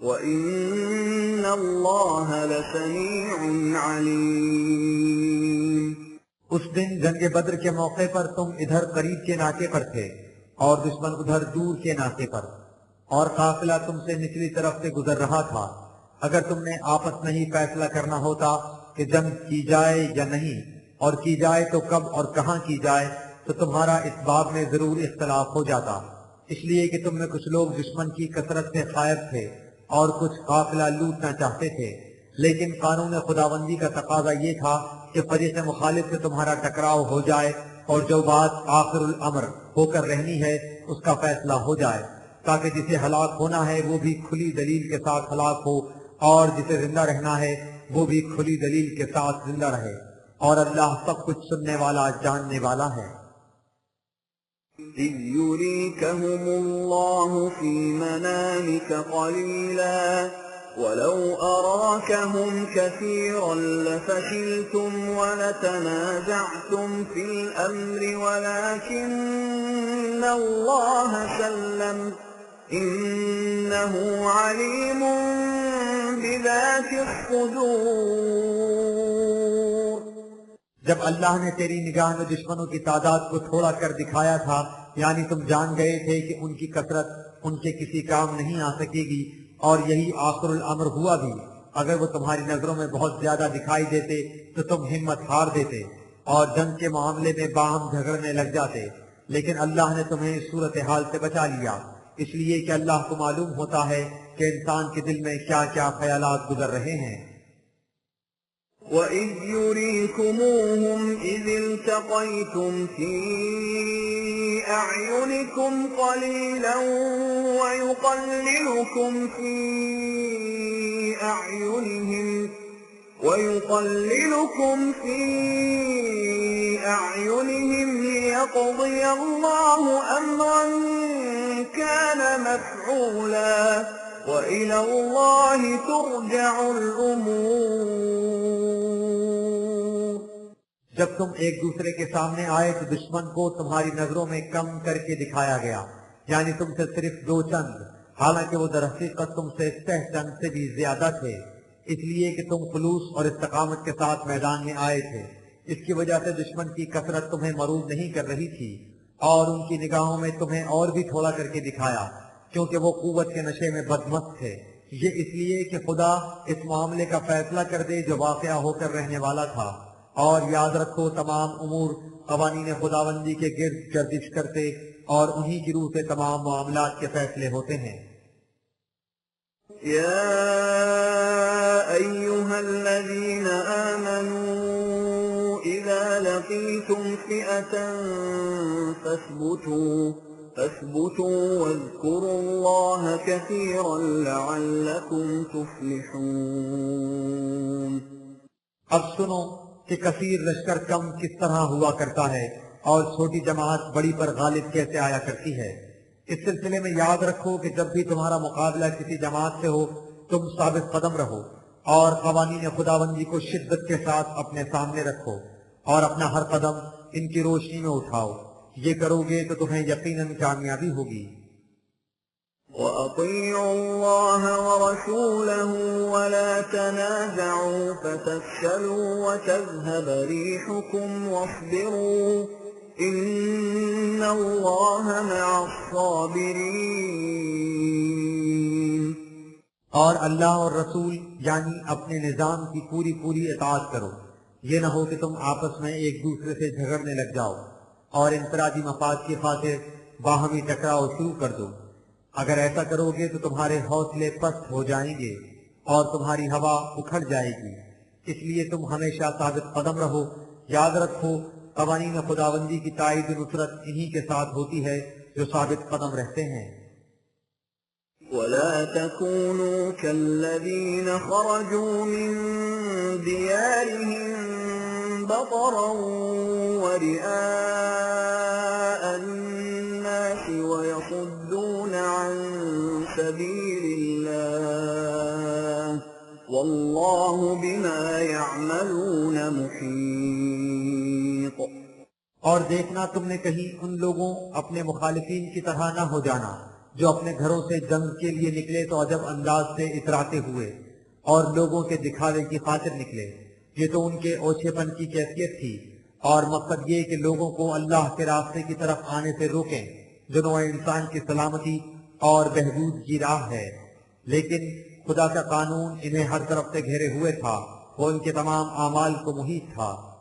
وَإِنَّ اللَّهَ لَسَمِيعٌ عَلِيمٌ۔ اس دن جنگ بدر کے موقع پر تم ادھر قریب کے ناکے پر تھے اور دشمن ادھر دور کے ناکے پر، اور قافلہ تم سے نچلی طرف سے گزر رہا تھا۔ اگر تم نے آپس میں ہی فیصلہ کرنا ہوتا کہ جنگ کی جائے یا نہیں، اور کی جائے تو کب اور کہاں کی جائے، تو تمہارا اس باب میں ضرور اختلاف ہو جاتا، اس لیے کہ تم میں کچھ لوگ دشمن کی کثرت سے خائف تھے اور کچھ قافلہ لوٹنا چاہتے تھے، لیکن قانون خداوندی کا تقاضا یہ تھا کہ فریق مخالف سے تمہارا ٹکراؤ ہو جائے اور جو بات آخر الامر ہو کر رہنی ہے اس کا فیصلہ ہو جائے، تاکہ جسے ہلاک ہونا ہے وہ بھی کھلی دلیل کے ساتھ ہلاک ہو، اور جسے زندہ رہنا ہے وہ بھی کھلی دلیل کے ساتھ زندہ رہے، اور اللہ سب کچھ سننے والا جاننے والا ہے۔ إِذْ يُرِيكَهُمُ اللَّهُ فِي مَنَامِكَ قَلِيلًا وَلَوْ أَرَاكَهُمْ كَثِيرًا لَفَشِلْتُمْ وَلَتَنَازَعْتُمْ فِي الْأَمْرِ وَلَكِنَّ اللَّهَ سَلَّمَ إِنَّهُ عَلِيمٌ بِذَاتِ الصُّدُورِ۔ جب اللہ نے تیری نگاہ میں دشمنوں کی تعداد کو تھوڑا کر دکھایا تھا، یعنی تم جان گئے تھے کہ ان کی کثرت ان کے کسی کام نہیں آ سکے گی، اور یہی آخر الامر ہوا بھی۔ اگر وہ تمہاری نظروں میں بہت زیادہ دکھائی دیتے تو تم ہمت ہار دیتے اور جنگ کے معاملے میں باہم جھگڑنے لگ جاتے، لیکن اللہ نے تمہیں اس صورتحال سے بچا لیا، اس لیے کہ اللہ کو معلوم ہوتا ہے کہ انسان کے دل میں کیا کیا خیالات گزر رہے ہیں۔ وَإِذْ يُرِيكُمُوهُمْ إِذِ الْتَقَيْتُمْ فِي أَعْيُنِكُمْ قَلِيلًا وَيُقَلِّلُكُمْ فِي أَعْيُنِهِمْ لِيَقْضِيَ اللَّهُ أَمْرًا كَانَ مَفْعُولًا وَإِلَى اللَّهِ تُرْجَعُ الْأُمُورُ۔ جب تم ایک دوسرے کے سامنے آئے تو دشمن کو تمہاری نظروں میں کم کر کے دکھایا گیا، یعنی تم سے صرف 2 چند، حالانکہ وہ در حقیقت تم سے 6 چند سے بھی زیادہ تھے، اس لیے کہ تم خلوص اور استقامت کے ساتھ میدان میں آئے تھے۔ اس کی وجہ سے دشمن کی کثرت تمہیں مروب نہیں کر رہی تھی، اور ان کی نگاہوں میں تمہیں اور بھی تھوڑا کر کے دکھایا، کیونکہ وہ قوت کے نشے میں بدمست تھے۔ یہ اس لیے کہ خدا اس معاملے کا فیصلہ کر دے جو واقعہ ہو کر رہنے والا تھا، اور یاد رکھو تمام امور قوانین خداوندی کے گرد گردش کرتے اور انہی کی روح سے تمام معاملات کے فیصلے ہوتے ہیں۔ يا أيها الذين آمنوا إذا لقيتم فئة فاثبتوا واذكروا الله كثيرا لعلكم تفلحون۔ اب سنو کہ کثیر لشکر کم کس طرح ہوا کرتا ہے اور چھوٹی جماعت بڑی پر غالب کیسے آیا کرتی ہے۔ اس سلسلے میں یاد رکھو کہ جب بھی تمہارا مقابلہ کسی جماعت سے ہو تم ثابت قدم رہو اور قوانین خداوندی کو شدت کے ساتھ اپنے سامنے رکھو اور اپنا ہر قدم ان کی روشنی میں اٹھاؤ، یہ کرو گے تو تمہیں یقیناً کامیابی ہوگی۔ وَأَطِيعُوا اللَّهَ وَرَسُولَهُ وَلَا تَنَازَعُوا فَتَفْشَلُوا وَتَذْهَبَ رِيحُكُمْ وَاصْبِرُوا إِنَّ اللَّهَ مَعَ الصَّابِرِينَ۔ اور اللہ اور رسول یعنی اپنے نظام کی پوری اطاعت کرو، یہ نہ ہو کہ تم آپس میں ایک دوسرے سے جھگڑنے لگ جاؤ اور انفرادی مفاد کی خاطر باہمی ٹکراؤ شروع کر دو۔ اگر ایسا کرو گے تو تمہارے حوصلے پست ہو جائیں گے اور تمہاری ہوا اکھڑ جائے گی، اس لیے تم ہمیشہ ثابت قدم رہو۔ یاد رکھو قوانین خداوندی کی تائید و نصرت انہی کے ساتھ ہوتی ہے جو ثابت قدم رہتے ہیں۔ ولا تكونوا كالذين خرجوا من ديارهم بطرا ورئاء الناس ويصدون عن سبيل الله والله بما يعملون محيط۔ اور دیکھنا تم نے کہیں ان لوگوں اپنے مخالفین کی طرح نہ ہو جانا جو اپنے گھروں سے جنگ کے لیے نکلے تو عجب انداز سے اتراتے ہوئے اور لوگوں کے دکھاوے کی خاطر نکلے۔ یہ تو ان کے اوچھے پن کی کیفیت تھی، اور مقصد یہ کہ لوگوں کو اللہ کے راستے کی طرف آنے سے روکیں جو نوع انسان کی سلامتی اور بہبود کی راہ ہے۔ لیکن خدا کا قانون انہیں ہر طرف سے گھیرے ہوئے تھا، وہ ان کے تمام اعمال کو محیط تھا۔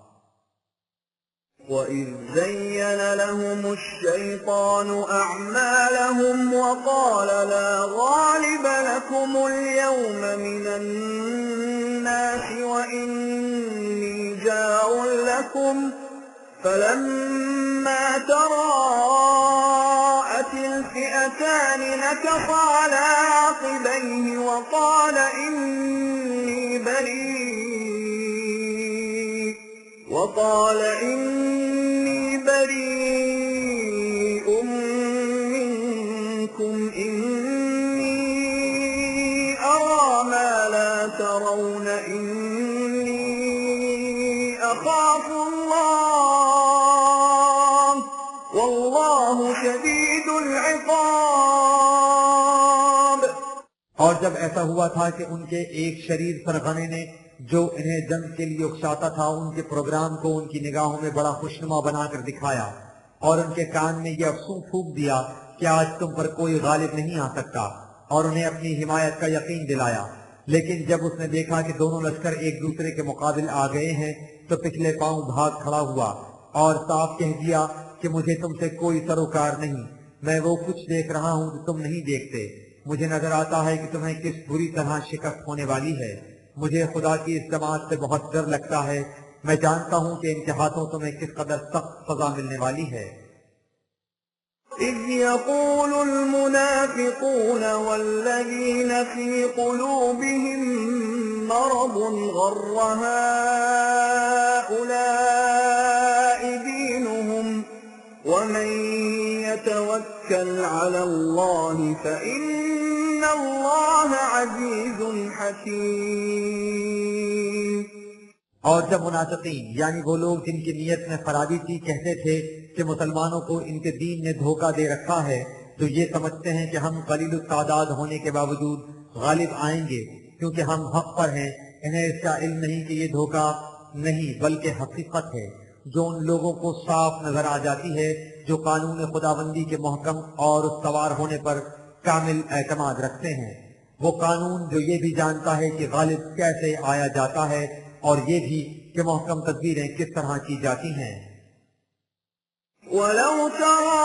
وَإِذْ زَيَّنَ لَهُمُ الشَّيْطَانُ أَعْمَالَهُمْ وَقَالَ لَا غَالِبَ لَكُمُ الْيَوْمَ مِنَ النَّاسِ وَإِنِّي جَارٌ لَكُمْ فَلَمَّا تَرَاءَتِ الْفِئَتَانِ نَكَصَ عَلَى عَقِبَيْهِ وَقَالَ إِنِّي بريء منكم إني أرى ما لا ترون إني أخاف الله والله شديد العقاب۔ اور جب ایسا ہوا تھا کہ ان کے ایک شریر سرغنے نے جو انہیں جنگ کے لیے اکساتا تھا ان کے پروگرام کو ان کی نگاہوں میں بڑا خوشنما بنا کر دکھایا اور ان کے کان میں یہ افسون پھونک دیا کہ آج تم پر کوئی غالب نہیں آ سکتا، اور انہیں اپنی حمایت کا یقین دلایا۔ لیکن جب اس نے دیکھا کہ دونوں لشکر ایک دوسرے کے مقابل آ گئے ہیں تو پچھلے پاؤں بھاگ کھڑا ہوا اور صاف کہہ دیا کہ مجھے تم سے کوئی سروکار نہیں، میں وہ کچھ دیکھ رہا ہوں جو تم نہیں دیکھتے۔ مجھے نظر آتا ہے کہ تمہیں کس بری طرح شکست ہونے والی ہے۔ مجھے خدا کی اس جماعت سے بہت ڈر لگتا ہے، میں جانتا ہوں کہ ان کے ہاتھوں تمہیں کس قدر سخت سزا ملنے والی ہے۔ إذ يقول المنافقون والذين في قلوبهم مرض غر هؤلاء دينهم ومن يتوكل على الله فإن الله عزيز حكيم۔ اور جب منافقین یعنی وہ لوگ جن کی نیت میں خرابی تھی کہتے تھے کہ مسلمانوں کو ان کے دین نے دھوکہ دے رکھا ہے تو یہ سمجھتے ہیں کہ ہم قلیل التعداد ہونے کے باوجود غالب آئیں گے کیونکہ ہم حق پر ہیں، انہیں اس کا علم نہیں کہ یہ دھوکہ نہیں بلکہ حقیقت ہے جو ان لوگوں کو صاف نظر آ جاتی ہے جو قانون خداوندی کے محکم اور استوار ہونے پر کامل اعتماد رکھتے ہیں۔ وہ قانون جو یہ بھی جانتا ہے کہ غالب کیسے آیا جاتا ہے اور یہ بھی کہ محکم تدبیریں کس طرح کی جاتی ہیں۔ وَلَوْ تَرَى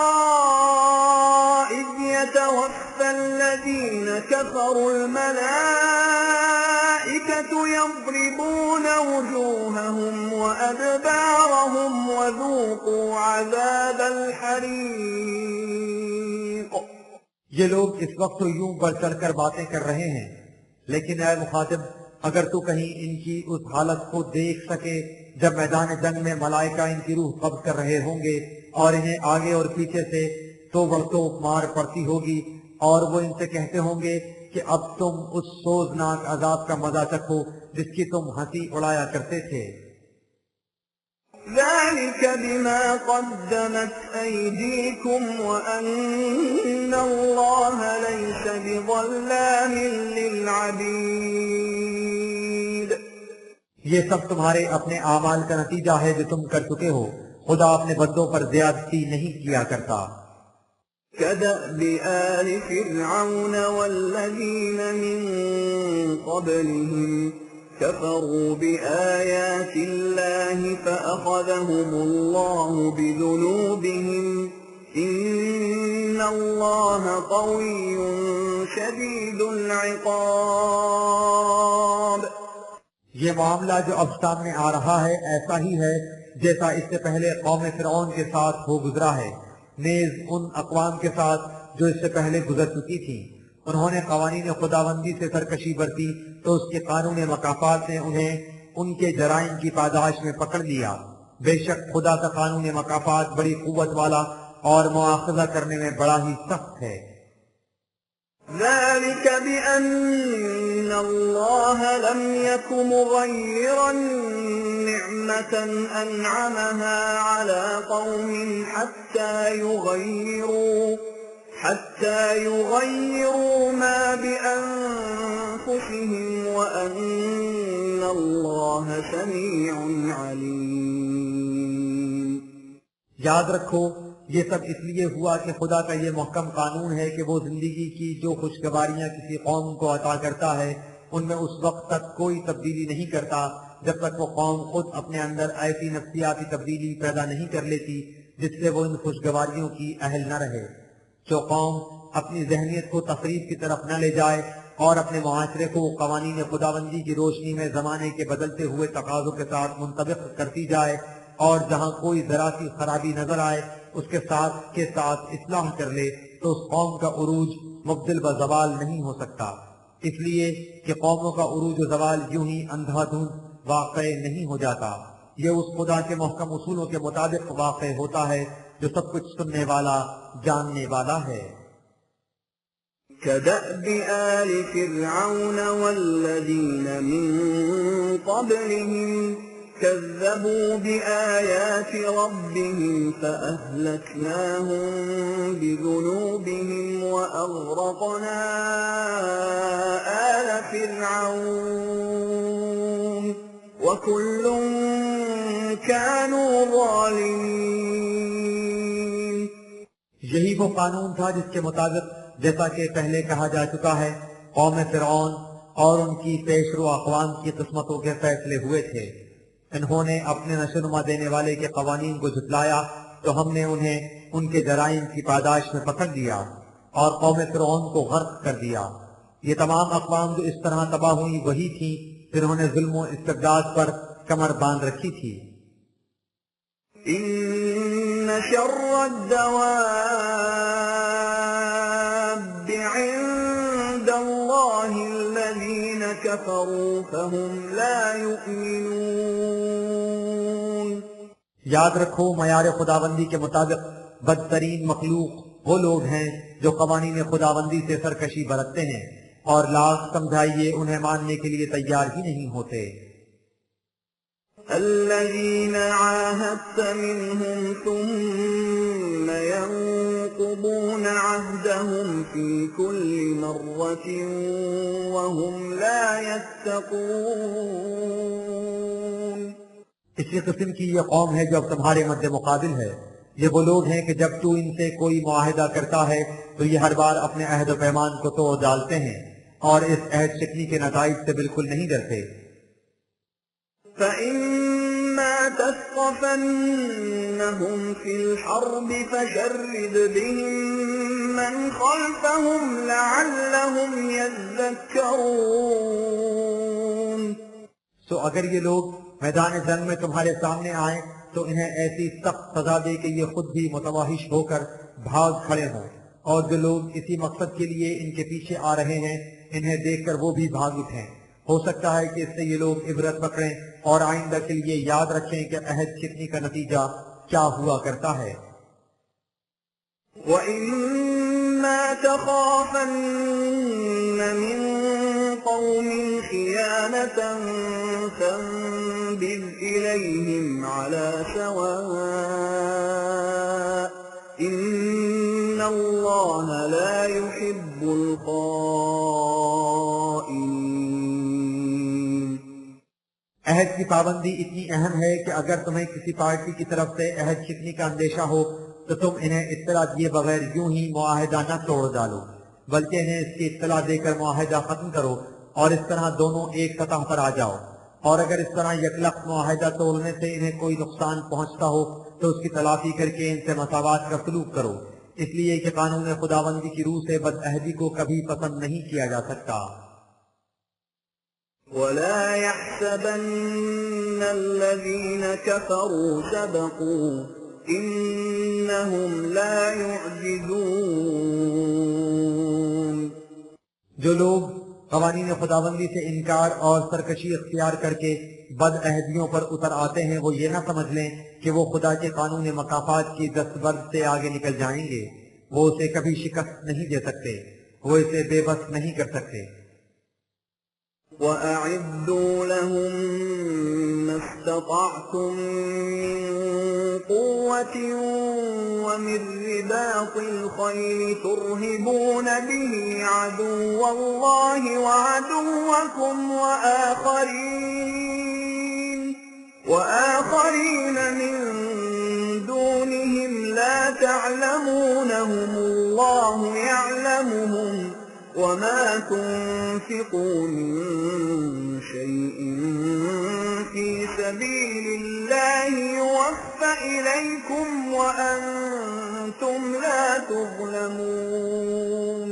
إِذْ يَتَوَفَّى الَّذِينَ كَفَرُوا الْمَلَائِكَةُ يَضْرِبُونَ وُجُوهَهُمْ وَأَدْبَارَهُمْ وَذُوقُوا عَذَابَ الْحَرِيقِ۔ یہ لوگ اس وقت تو یوں بڑھ چڑھ کر باتیں کر رہے ہیں، لیکن اے مخاطب اگر تو کہیں ان کی اس حالت کو دیکھ سکے جب میدان جنگ میں ملائکہ ان کی روح قبض کر رہے ہوں گے اور انہیں آگے اور پیچھے سے تو مار پڑتی ہوگی اور وہ ان سے کہتے ہوں گے کہ اب تم اس سوزناک عذاب کا مزہ چکھو جس کی تم ہنسی اڑایا کرتے تھے۔ ذَلِكَ بِمَا قَدَّمَتْ أَيْدِيكُمْ وَأَنَّ اللَّهَ لَيْسَ بِظَلَّامٍ لِّلْعَبِيدِ۔ یہ سب تمہارے اپنے اعمال کا نتیجہ ہے جو تم کر چکے ہو، خدا اپنے بندوں پر زیادتی نہیں کیا کرتا۔ كَدَأْبِ آلِ فِرْعَوْنَ وَالَّذِينَ مِن قَبْلِهِمْ كَفَرُوا بِآيَاتِ اللَّهِ فَأَخَذَهُمُ اللَّهُ بِذُنُوبِهِمْ إِنَّ اللَّهَ قَوِيٌّ شَدِيدُ الْعِقَابِ۔ یہ معاملہ جو اب سامنے آ رہا ہے ایسا ہی ہے جیسا اس سے پہلے قوم فرعون کے ساتھ ہو گزرا ہے، نیز ان اقوام کے ساتھ جو اس سے پہلے گزر چکی تھی۔ انہوں نے قوانین خداوندی سے سرکشی برتی تو اس کے قانون مکافات نے انہیں ان کے جرائم کی پاداش میں پکڑ لیا۔ بے شک خدا کا قانون مکافات بڑی قوت والا اور مواخذہ کرنے میں بڑا ہی سخت ہے۔ ذلك بأن الله لم يك مغيرا نعمة أنعمها على قوم حتى يغيروا ما بأنفسهم وأن الله سميع عليم۔ یاد رکھو یہ سب اس لیے ہوا کہ خدا کا یہ محکم قانون ہے کہ وہ زندگی کی جو خوشگواریاں کسی قوم کو عطا کرتا ہے ان میں اس وقت تک کوئی تبدیلی نہیں کرتا جب تک وہ قوم خود اپنے اندر ایسی نفسیاتی تبدیلی پیدا نہیں کر لیتی جس سے وہ ان خوشگواریوں کی اہل نہ رہے۔ جو قوم اپنی ذہنیت کو تقریب کی طرف نہ لے جائے اور اپنے معاشرے کو قوانین خداوندی کی روشنی میں زمانے کے بدلتے ہوئے تقاضوں کے ساتھ منطبق کرتی جائے اور جہاں کوئی ذرا سی خرابی نظر آئے اس کے ساتھ اصلاح کر لے تو اس قوم کا عروج مبدل و زوال نہیں ہو سکتا، اس لیے کہ قوموں کا عروج و زوال یوں ہی اندھا دھند واقع نہیں ہو جاتا، یہ اس خدا کے محکم اصولوں کے مطابق واقع ہوتا ہے جو سب کچھ سننے والا جاننے والا ہے۔ كدأب آل فرعون والذين من قبلهم كذبوا بآيات ربهم فأهلكناهم بذنوبهم وأغرقنا آل فرعون وكل كانوا ظالمين۔ یہی وہ قانون تھا جس کے مطابق جیسا کہ پہلے کہا جا چکا ہے قوم فرعون اور ان کی پیشرو اقوام کی قسمتوں کے فیصلے ہوئے تھے۔ انہوں نے اپنے نشوونما دینے والے کے قوانین کو جھٹلایا تو ہم نے انہیں ان کے جرائم کی پاداش میں پکڑ لیا اور قوم فرعون کو غرق کر دیا۔ یہ تمام اقوام جو اس طرح تباہ ہوئی وہی تھی جنہوں نے ظلم و استبداد پر کمر باندھ رکھی تھی۔ ان شر الدواب عند الله الذين كفروا فهم لا يؤمنون۔ یاد رکھو معیار خداوندی کے مطابق بدترین مخلوق وہ لوگ ہیں جو قوانین خداوندی سے سرکشی برتتے ہیں اور لاکھ سمجھائیے انہیں ماننے کے لیے تیار ہی نہیں ہوتے۔ الذين عاهدت منهم ثم ينقضون عهدهم في كل مرة وهم لا يتقون۔ اسی قسم کی یہ قوم ہے جو اب تمہارے مد مقابل ہے۔ یہ وہ لوگ ہیں کہ جب تو ان سے کوئی معاہدہ کرتا ہے تو یہ ہر بار اپنے عہد و پیمان کو توڑ ڈالتے ہیں اور اس عہد شکنی کے نتائج سے بالکل نہیں ڈرتے۔ فَإِمَّا تَثْقَفَنَّهُمْ فِي الْحَرْبِ فَشَرِّدْ بِهِمْ مَنْ خَلْفَهُمْ لَعَلَّهُمْ يَذَّكَّرُونَ۔ سو اگر یہ لوگ میدان جنگ میں تمہارے سامنے آئیں تو انہیں ایسی سخت سزا دے کہ یہ خود بھی متوحش ہو کر بھاگ کھڑے ہوں، اور جو لوگ اسی مقصد کے لیے ان کے پیچھے آ رہے ہیں انہیں دیکھ کر وہ بھی بھاگ اٹھیں۔ ہو سکتا ہے کہ اس سے یہ لوگ عبرت پکڑیں اور آئندہ کے لیے یاد رکھیں کہ عہد شکنی کا نتیجہ کیا ہوا کرتا ہے۔ وَإِمَّا تَخَافَنَّ مِن قَوْمٍ خِيَانَةً فَانبِذْ إِلَيْهِمْ عَلَى سَوَاءٍ إِنَّ اللَّهَ لَا يُحِبُّ الْخَائِنِينَ۔ عہد کی پابندی اتنی اہم ہے کہ اگر تمہیں کسی پارٹی کی طرف سے عہد شکنی کا اندیشہ ہو تو تم انہیں اطلاع دیے بغیر یوں ہی معاہدہ نہ توڑ ڈالو، بلکہ انہیں اس کی اطلاع دے کر معاہدہ ختم کرو اور اس طرح دونوں ایک سطح پر آ جاؤ۔ اور اگر اس طرح یکلخت معاہدہ توڑنے سے انہیں کوئی نقصان پہنچتا ہو تو اس کی تلافی کر کے ان سے مساوات کا سلوک کرو، اس لیے کہ قانون خداوندی کی روح سے بد عہدی کو کبھی پسند نہیں کیا جا سکتا۔ وَلَا يَحْسَبَنَّ الذين كفروا سبقوا إنهم لا يعجزون. جو لوگ قوانین خداوندی سے انکار اور سرکشی اختیار کر کے بد عہدیوں پر اتر آتے ہیں وہ یہ نہ سمجھ لیں کہ وہ خدا کے قانون مکافات کی دستبرد سے آگے نکل جائیں گے. وہ اسے کبھی شکست نہیں دے سکتے، وہ اسے بے بس نہیں کر سکتے. وَأَعِدُّوا لَهُم مَّا اسْتَطَعْتُم مِّن قُوَّةٍ وَمِن رِّبَاطِ الْخَيْلِ تُرْهِبُونَ بِهِ عَدُوَّ اللَّهِ وَعَدُوَّكُمْ وَآخَرِينَ مِن دُونِهِمْ لَا تَعْلَمُونَهُمُ اللَّهُ يَعْلَمُهُمْ وَمَا تُنفِقُوا مِن شَيْءٍ فِي سَبِيلِ اللَّهِ يُوَفَّ إِلَيْكُمْ وَأَنتُمْ لَا تُظْلَمُونَ.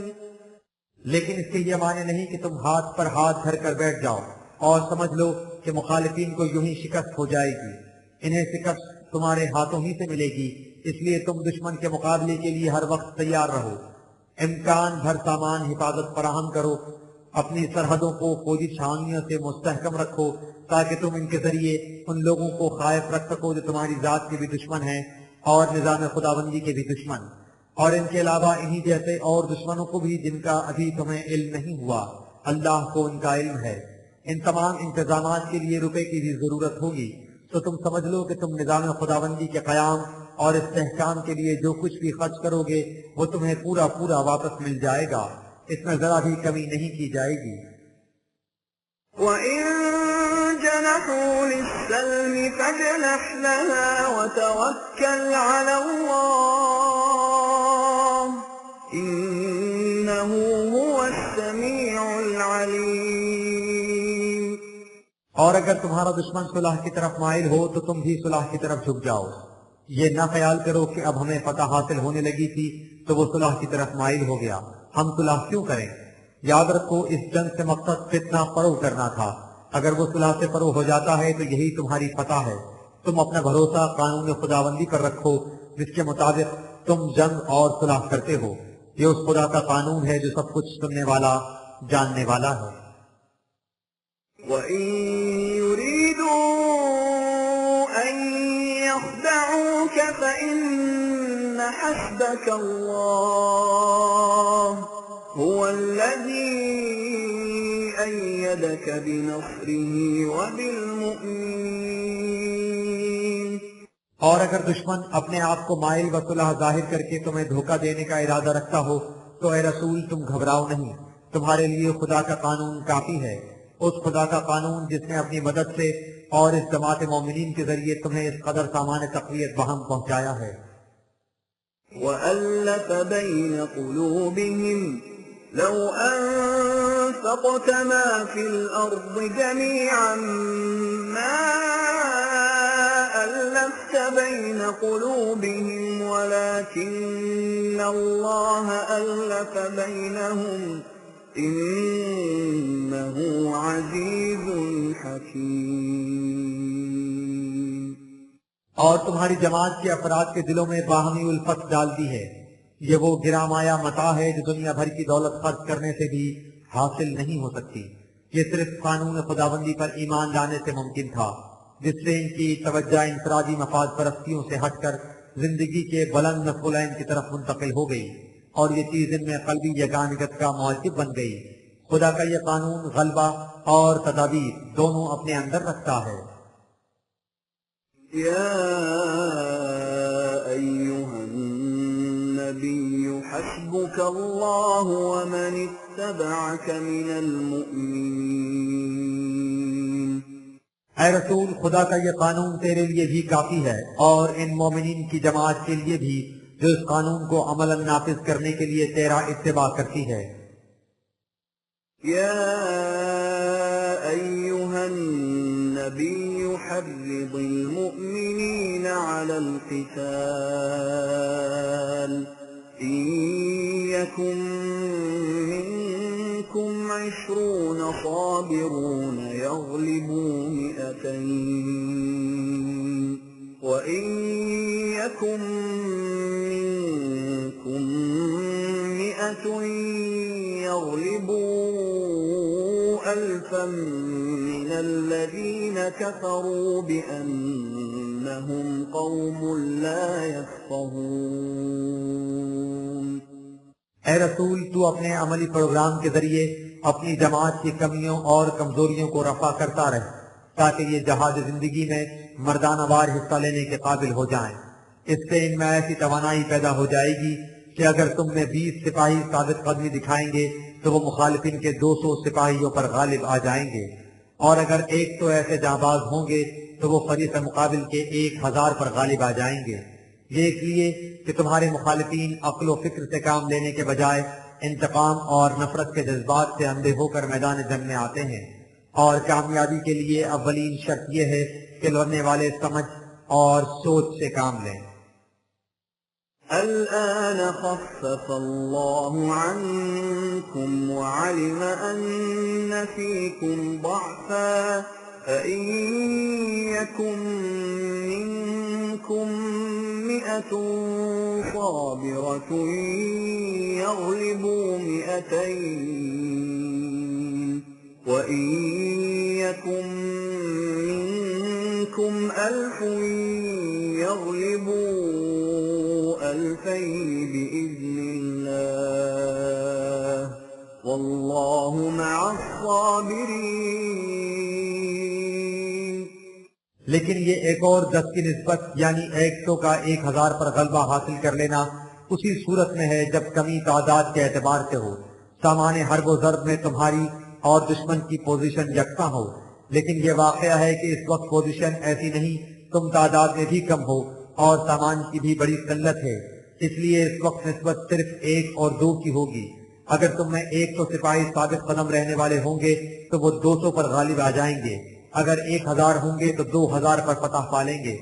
لیکن اس کے یہ معنی نہیں کہ تم ہاتھ پر ہاتھ دھر کر بیٹھ جاؤ اور سمجھ لو کہ مخالفین کو یوں ہی شکست ہو جائے گی. انہیں شکست تمہارے ہاتھوں ہی سے ملے گی، اس لیے تم دشمن کے مقابلے کے لیے ہر وقت تیار رہو. امکان بھر سامان حفاظت فراہم کرو، اپنی سرحدوں کو فوجی چھاؤنیوں سے مستحکم رکھو تاکہ تم ان کے ذریعے ان لوگوں کو خائف رکھ سکو جو تمہاری ذات کے بھی دشمن ہیں اور نظام خداوندی کے بھی دشمن، اور ان کے علاوہ انہی جیسے اور دشمنوں کو بھی جن کا ابھی تمہیں علم نہیں ہوا. اللہ کو ان کا علم ہے. ان تمام انتظامات کے لیے روپے کی بھی ضرورت ہوگی، تو تم سمجھ لو کہ تم نظام خداوندی کے قیام اور استحکام کے لیے جو کچھ بھی خرچ کرو گے وہ تمہیں پورا پورا واپس مل جائے گا، اس میں ذرا بھی کمی نہیں کی جائے گی. وَإِن جَنَحُوا لِلسَّلْمِ فَاجْنَحْ لَهَا وَتَوَكَّلْ عَلَى اللَّهِ إِنَّهُ هُوَ السَّمِيعُ الْعَلِيمُ. اور اگر تمہارا دشمن صلح کی طرف مائل ہو تو تم بھی صلح کی طرف جھک جاؤ. یہ نہ خیال کرو کہ اب ہمیں فتح حاصل ہونے لگی تھی تو وہ صلح کی طرف مائل ہو گیا، ہم صلح کیوں کریں؟ یاد رکھو اس جنگ سے مقصد فتنہ پرو کرنا تھا. اگر وہ صلح سے پرو ہو جاتا ہے تو یہی تمہاری فتح ہے. تم اپنا بھروسہ قانون خداوندی پر رکھو جس کے مطابق تم جنگ اور صلح کرتے ہو. یہ اس خدا کا قانون ہے جو سب کچھ سننے والا جاننے والا ہے. وَإِن يُرِيدُوا أَن يَخْدَعُوكَ فَإِنَّ حَسْبَكَ اللَّهُ هُوَ الَّذِي أَيَّدَكَ بِنَصْرِهِ وَبِالْمُؤْمِنِينَ. اور اگر دشمن اپنے آپ کو مائل و صلح ظاہر کر کے تمہیں دھوکہ دینے کا ارادہ رکھتا ہو تو اے رسول تم گھبراؤ نہیں، تمہارے لیے خدا کا قانون کافی ہے. اس خدا کا قانون جس نے اپنی مدد سے اور اس جماعت مومنین کے ذریعے تمہیں اس قدر سامان تقویت بہم پہنچایا ہے. وَأَلَّفَ بَيْنَ قُلُوبِهِمْ لَوْ أَنفَقْتَ مَا فِي الْأَرْضِ جَمِيعًا مَا أَلَّفْتَ بَيْنَ قُلُوبِهِمْ وَلَكِنَّ اللَّهَ أَلَّفَ بَيْنَهُمْ إِنَّهُ عَزِيزٌ حَكِيمٌ. اور تمہاری جماعت کے افراد کے دلوں میں باہمی الفت ڈال دی ہے. یہ وہ گرا مایا متاع ہے جو دنیا بھر کی دولت خرچ کرنے سے بھی حاصل نہیں ہو سکتی. یہ صرف قانون خداوندی پر ایمان لانے سے ممکن تھا جس سے ان کی توجہ انفرادی مفاد پرستیوں سے ہٹ کر زندگی کے بلند مفعولین کی طرف منتقل ہو گئی اور یہ چیز ان میں قلبی یگانگت کا موجب بن گئی. خدا کا یہ قانون غلبہ اور تدابیر دونوں اپنے اندر رکھتا ہے. يا أيها النبي حسبك الله ومن اتبعك من المؤمنين. اے رسول خدا کا یہ قانون تیرے لیے بھی کافی ہے اور ان مومنین کی جماعت کے لیے بھی جو اس قانون کو عملاً نافذ کرنے کے لیے تیرا اتباع کرتی ہے. يا أيها النبي حرض المؤمنين على القتال إن يكن منكم 20 صابرون يغلبوا 200 وإن يكن منكم 100 يغلبوا 1000 من الذين كفروا بأنهم قوم لا يفقهون۔ اے رسول، تو اپنے عملی پروگرام کے ذریعے اپنی جماعت کی کمیوں اور کمزوریوں کو رفع کرتا رہے تاکہ یہ جہاد زندگی میں مردانہ وار حصہ لینے کے قابل ہو جائیں۔ اس سے ان میں ایسی توانائی پیدا ہو جائے گی کہ اگر تم میں 20 سپاہی ثابت قدمی دکھائیں گے تو وہ مخالفین کے 200 سپاہیوں پر غالب آ جائیں گے، اور اگر ایک تو ایسے جانباز ہوں گے تو وہ فریق مقابل کے 1000 پر غالب آ جائیں گے۔ یہ اس لیے کہ تمہارے مخالفین عقل و فکر سے کام لینے کے بجائے انتقام اور نفرت کے جذبات سے اندھے ہو کر میدان جنگ میں آتے ہیں، اور کامیابی کے لیے اولین شرط یہ ہے کہ لڑنے والے سمجھ اور سوچ سے کام لیں۔ الآن خفف الله عنكم وعلم أن فيكم ضعفا فإن يكن منكم 100 صابرة يغلبوا 200 وإن يكن منكم 1000 يغلبوا 2000 بإذن الله والله مع الصابرين۔ لیکن یہ ایک اور 10 کی نسبت یعنی 100 کا 1000 پر غلبہ حاصل کر لینا اسی صورت میں ہے جب کمی تعداد کے اعتبار سے ہو، سامان حرب و ضرب میں تمہاری اور دشمن کی پوزیشن یکساں ہو۔ لیکن یہ واقعہ ہے کہ اس وقت پوزیشن ایسی نہیں، تم تعداد میں بھی کم ہو اور سامان کی بھی بڑی قلت ہے، اس لیے اس وقت نسبت صرف 1 اور 2 کی ہوگی۔ اگر تم میں 100 سپاہی ثابت قدم رہنے والے ہوں گے تو وہ 200 پر غالب آ جائیں گے، اگر 1000 ہوں گے تو 2000 پر فتح پالیں گے۔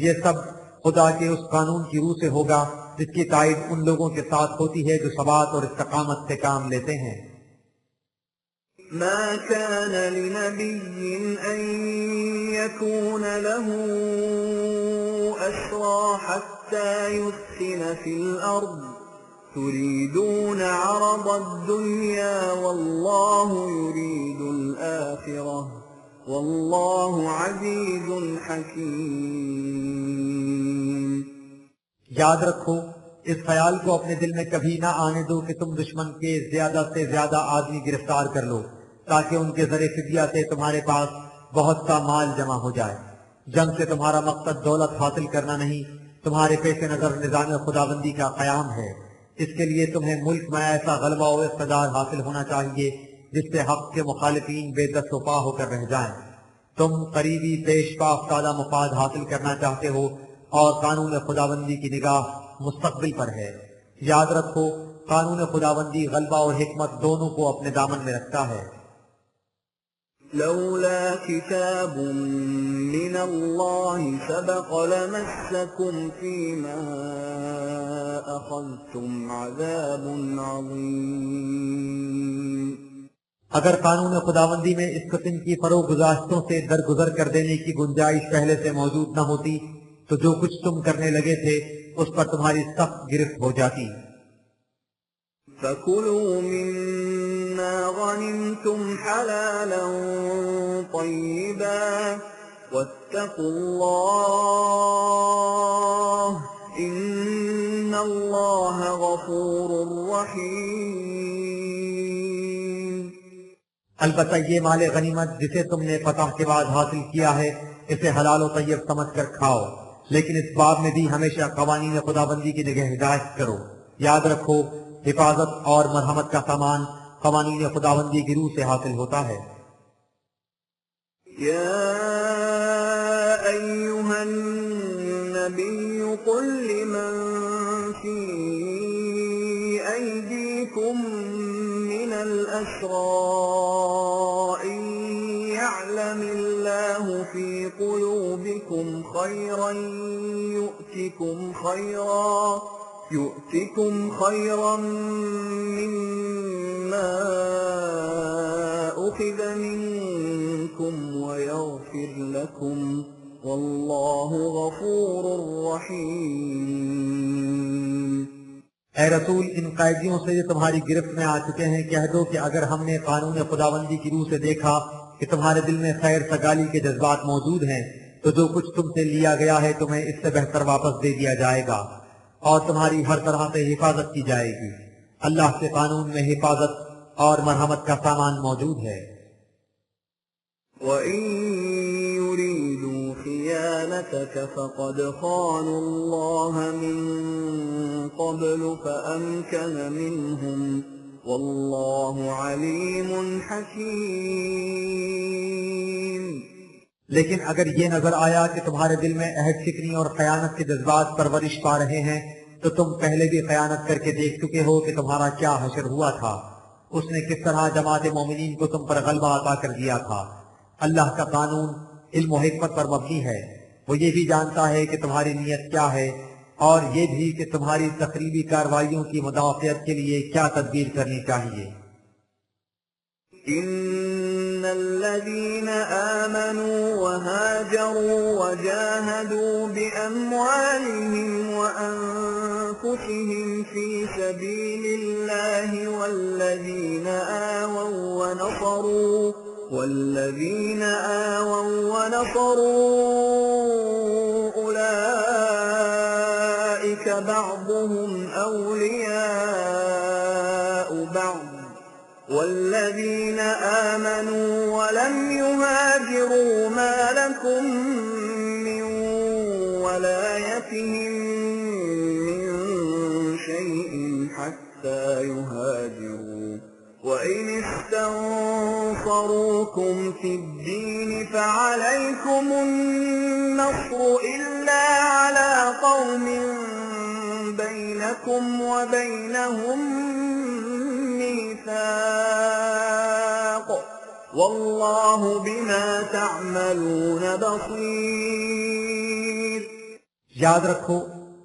یہ سب خدا کے اس قانون کی روح سے ہوگا جس کی تائید ان لوگوں کے ساتھ ہوتی ہے جو ثبات اور استقامت سے کام لیتے ہیں۔ ما كان لنبي أن يكون له أسرى حتى يثخن في الأرض تريدون عرض الدنيا والله يريد الآخرة والله عزيز حكيم۔ یاد رکھو، اس خیال کو اپنے دل میں کبھی نہ آنے دو کہ تم دشمن کے زیادہ سے زیادہ آدمی گرفتار کر لو تاکہ ان کے ذریعے فدیہ سے تمہارے پاس بہت سا مال جمع ہو جائے۔ جنگ سے تمہارا مقصد دولت حاصل کرنا نہیں، تمہارے پیش نظر نظام خداوندی کا قیام ہے۔ اس کے لیے تمہیں ملک میں ایسا غلبہ و اقتدار حاصل ہونا چاہیے جس سے حق کے مخالفین بے دست و پا ہو کر رہ جائیں۔ تم قریبی پیش پا افتادہ مفاد حاصل کرنا چاہتے ہو اور قانون خداوندی کی نگاہ مستقبل پر ہے۔ یاد رکھو، قانون خداوندی غلبہ اور حکمت دونوں کو اپنے دامن میں رکھتا ہے۔ لولا كتاب من الله سبق لمسكم فيما أخذتم عذاب عظيم۔ اگر قانون خداوندی میں اس قسم کی فروغ گزاشتوں سے درگزر کر دینے کی گنجائش پہلے سے موجود نہ ہوتی تو جو کچھ تم کرنے لگے تھے اس پر تمہاری سخت گرفت ہو جاتی۔ فَكُلُوا مِمَّا غَنِمْتُمْ حَلَالًا طَيِّبًا وَاتَّقُوا اللَّهَ إِنَّ اللَّهَ غَفُورٌ رَّحِيمٌ۔ البتہ یہ مال غنیمت جسے تم نے فتح کے بعد حاصل کیا ہے اسے حلال و طیب سمجھ کر کھاؤ، لیکن اس باب میں بھی ہمیشہ قوانین خداوندی کی نگہ ہدایت کرو۔ یاد رکھو، حفاظت اور مرحمت کا سامان قوانین خداوندی کی روح سے حاصل ہوتا ہے۔ يا أيها النبي قل لمن في أيديكم من الأسرى إن يعلم الله في قلوبكم خيرا يؤتكم خيرا مما لكم والله غفور رحيم۔ اے رسول، ان قیدیوں سے جو تمہاری گرفت میں آ چکے ہیں کہہ دو کہ اگر ہم نے قانون خداوندی کی روح سے دیکھا کہ تمہارے دل میں خیر سگالی کے جذبات موجود ہیں تو جو کچھ تم سے لیا گیا ہے تمہیں اس سے بہتر واپس دے دیا جائے گا اور تمہاری ہر طرح سے حفاظت کی جائے گی۔ اللہ کے قانون میں حفاظت اور مرحمت کا سامان موجود ہے۔ وَإِن يُرِيدُوا خِيَانَتَكَ فَقَدْ خَانُوا اللَّهَ مِن قَبْلُ فَأَمْكَنَ مِنْهُمْ وَاللَّهُ عَلِيمٌ حَكِيمٌ۔ لیکن اگر یہ نظر آیا کہ تمہارے دل میں عہد شکنی اور خیانت کے جذبات پرورش پا رہے ہیں تو تم پہلے بھی خیانت کر کے دیکھ چکے ہو کہ تمہارا کیا حشر ہوا تھا۔ اس نے کس طرح جماعت مومنین کو تم پر غلبہ عطا کر دیا تھا۔ اللہ کا قانون علم و حکمت پر مبنی ہے، وہ یہ بھی جانتا ہے کہ تمہاری نیت کیا ہے اور یہ بھی کہ تمہاری تخریبی کارروائیوں کی مدافعت کے لیے کیا تدبیر کرنی چاہیے۔ إن الذين آمنوا وهاجروا وجاهدوا بأموالهم وأنفسهم في سبيل الله والذين آووا ونصروا أولئك بعضهم أولياء بعض والذين آمنوا ولم يهاجروا ما لكم من ولايتهم من شيء حتى يهاجروا وإن استنصروكم في الدين فعليكم النصر إلا على قوم بينكم وبينهم ميثاق والله بما تعملون بصير۔ یاد رکھو،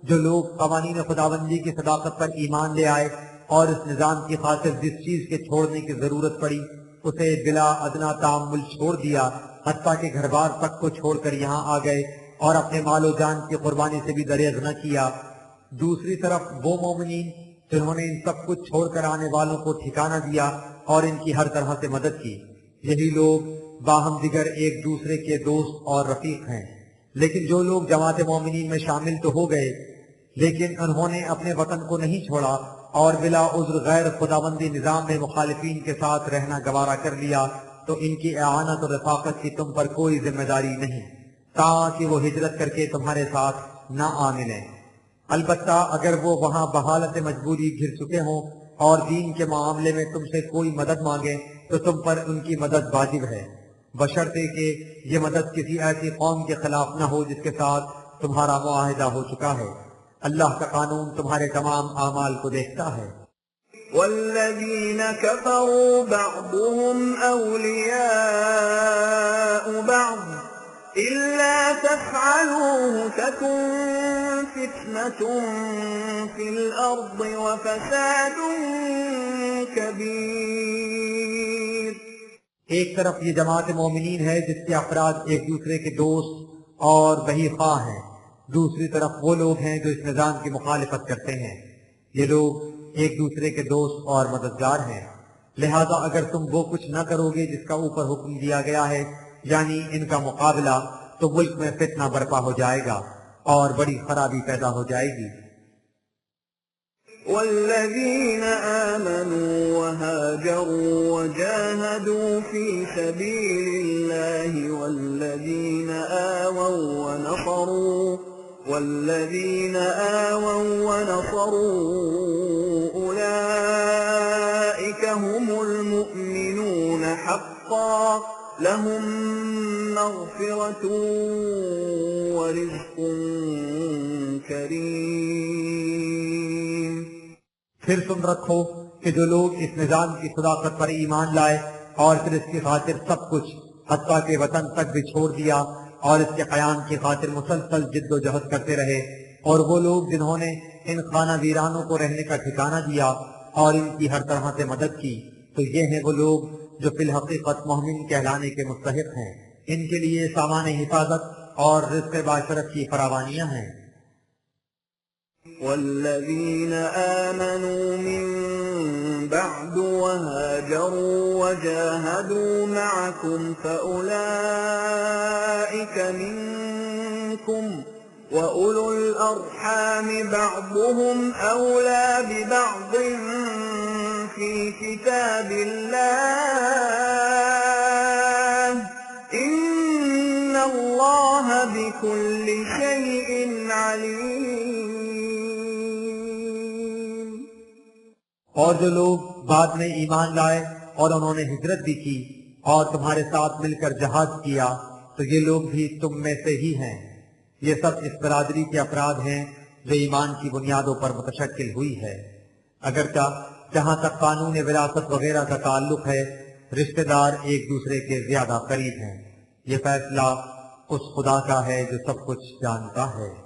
جو لوگ قوانین خداوندی کی صداقت پر ایمان لے آئے اور اس نظام کی خاطر جس چیز کے چھوڑنے کی ضرورت پڑی اسے بلا ادنا تعامل چھوڑ دیا، حتیٰ کہ گھر بار تک کو چھوڑ کر یہاں آ گئے اور اپنے مال و جان کی قربانی سے بھی دریغ نہ کیا۔ دوسری طرف وہ مومنین جنہوں نے ان سب کچھ چھوڑ کر آنے والوں کو ٹھکانہ دیا اور ان کی ہر طرح سے مدد کی، یہی لوگ باہم دیگر ایک دوسرے کے دوست اور رفیق ہیں۔ لیکن جو لوگ جماعت مومنین میں شامل تو ہو گئے لیکن انہوں نے اپنے وطن کو نہیں چھوڑا اور بلا عذر غیر خداوندی نظام میں مخالفین کے ساتھ رہنا گوارا کر لیا تو ان کی اعانت اور رفاقت کی تم پر کوئی ذمہ داری نہیں تاکہ وہ ہجرت کر کے تمہارے ساتھ نہ آ ملیں۔ البتہ اگر وہ وہاں بحالت مجبوری گھر چکے ہوں اور دین کے معاملے میں تم سے کوئی مدد مانگے تو تم پر ان کی مدد واجب ہے، بشرطے کہ یہ مدد کسی ایسی قوم کے خلاف نہ ہو جس کے ساتھ تمہارا معاہدہ ہو چکا ہے۔ اللہ کا قانون تمہارے تمام اعمال کو دیکھتا ہے۔ والذین کفروا بعضهم اولیاء بعض إلا تفعلوه تكن فتنة في الأرض وفساد كبير۔ ایک طرف یہ جماعت مومنین ہے جس کے افراد ایک دوسرے کے دوست اور وہی خواہ ہیں، دوسری طرف وہ لوگ ہیں جو اس نظام کی مخالفت کرتے ہیں، یہ لوگ ایک دوسرے کے دوست اور مددگار ہیں۔ لہذا اگر تم وہ کچھ نہ کرو گے جس کا اوپر حکم دیا گیا ہے یعنی ان کا مقابلہ تو ملک میں فتنہ برپا ہو جائے گا اور بڑی خرابی پیدا ہو جائے گی۔ والذین آمنوا وهاجروا وجاهدوا في سبيل الله والذین آووا ونصروا أولئك هم المؤمنون حقا لهم مغفرة ورزق کریم۔ پھر سن رکھو کہ جو لوگ اس نظام کی صداقت پر ایمان لائے اور پھر اس کی خاطر سب کچھ حتیٰ کہ وطن تک بھی چھوڑ دیا اور اس کے قیام کی خاطر مسلسل جد و جہد کرتے رہے، اور وہ لوگ جنہوں نے ان خانہ ویرانوں کو رہنے کا ٹھکانہ دیا اور ان کی ہر طرح سے مدد کی، تو یہ ہیں وہ لوگ جو فی الحقیقت مومن کہلانے کے مستحق ہیں۔ ان کے لیے سامان حفاظت اور رزق باشرت کی فراوانیاں ہیں۔ والذين آمنوا من بعد وهاجروا وجاهدوا معكم فأولئك منكم وأولو الأرحام بعضهم أولى ببعض في كتاب الله إن الله بكل شيء عليم۔ اور جو لوگ بعد میں ایمان لائے اور انہوں نے ہجرت بھی کی اور تمہارے ساتھ مل کر جہاد کیا تو یہ لوگ بھی تم میں سے ہی ہیں۔ یہ سب اس برادری کے افراد ہیں جو ایمان کی بنیادوں پر متشکل ہوئی ہے۔ اگرچہ جہاں تک قانون وراثت وغیرہ کا تعلق ہے رشتہ دار ایک دوسرے کے زیادہ قریب ہیں۔ یہ فیصلہ اس خدا کا ہے جو سب کچھ جانتا ہے۔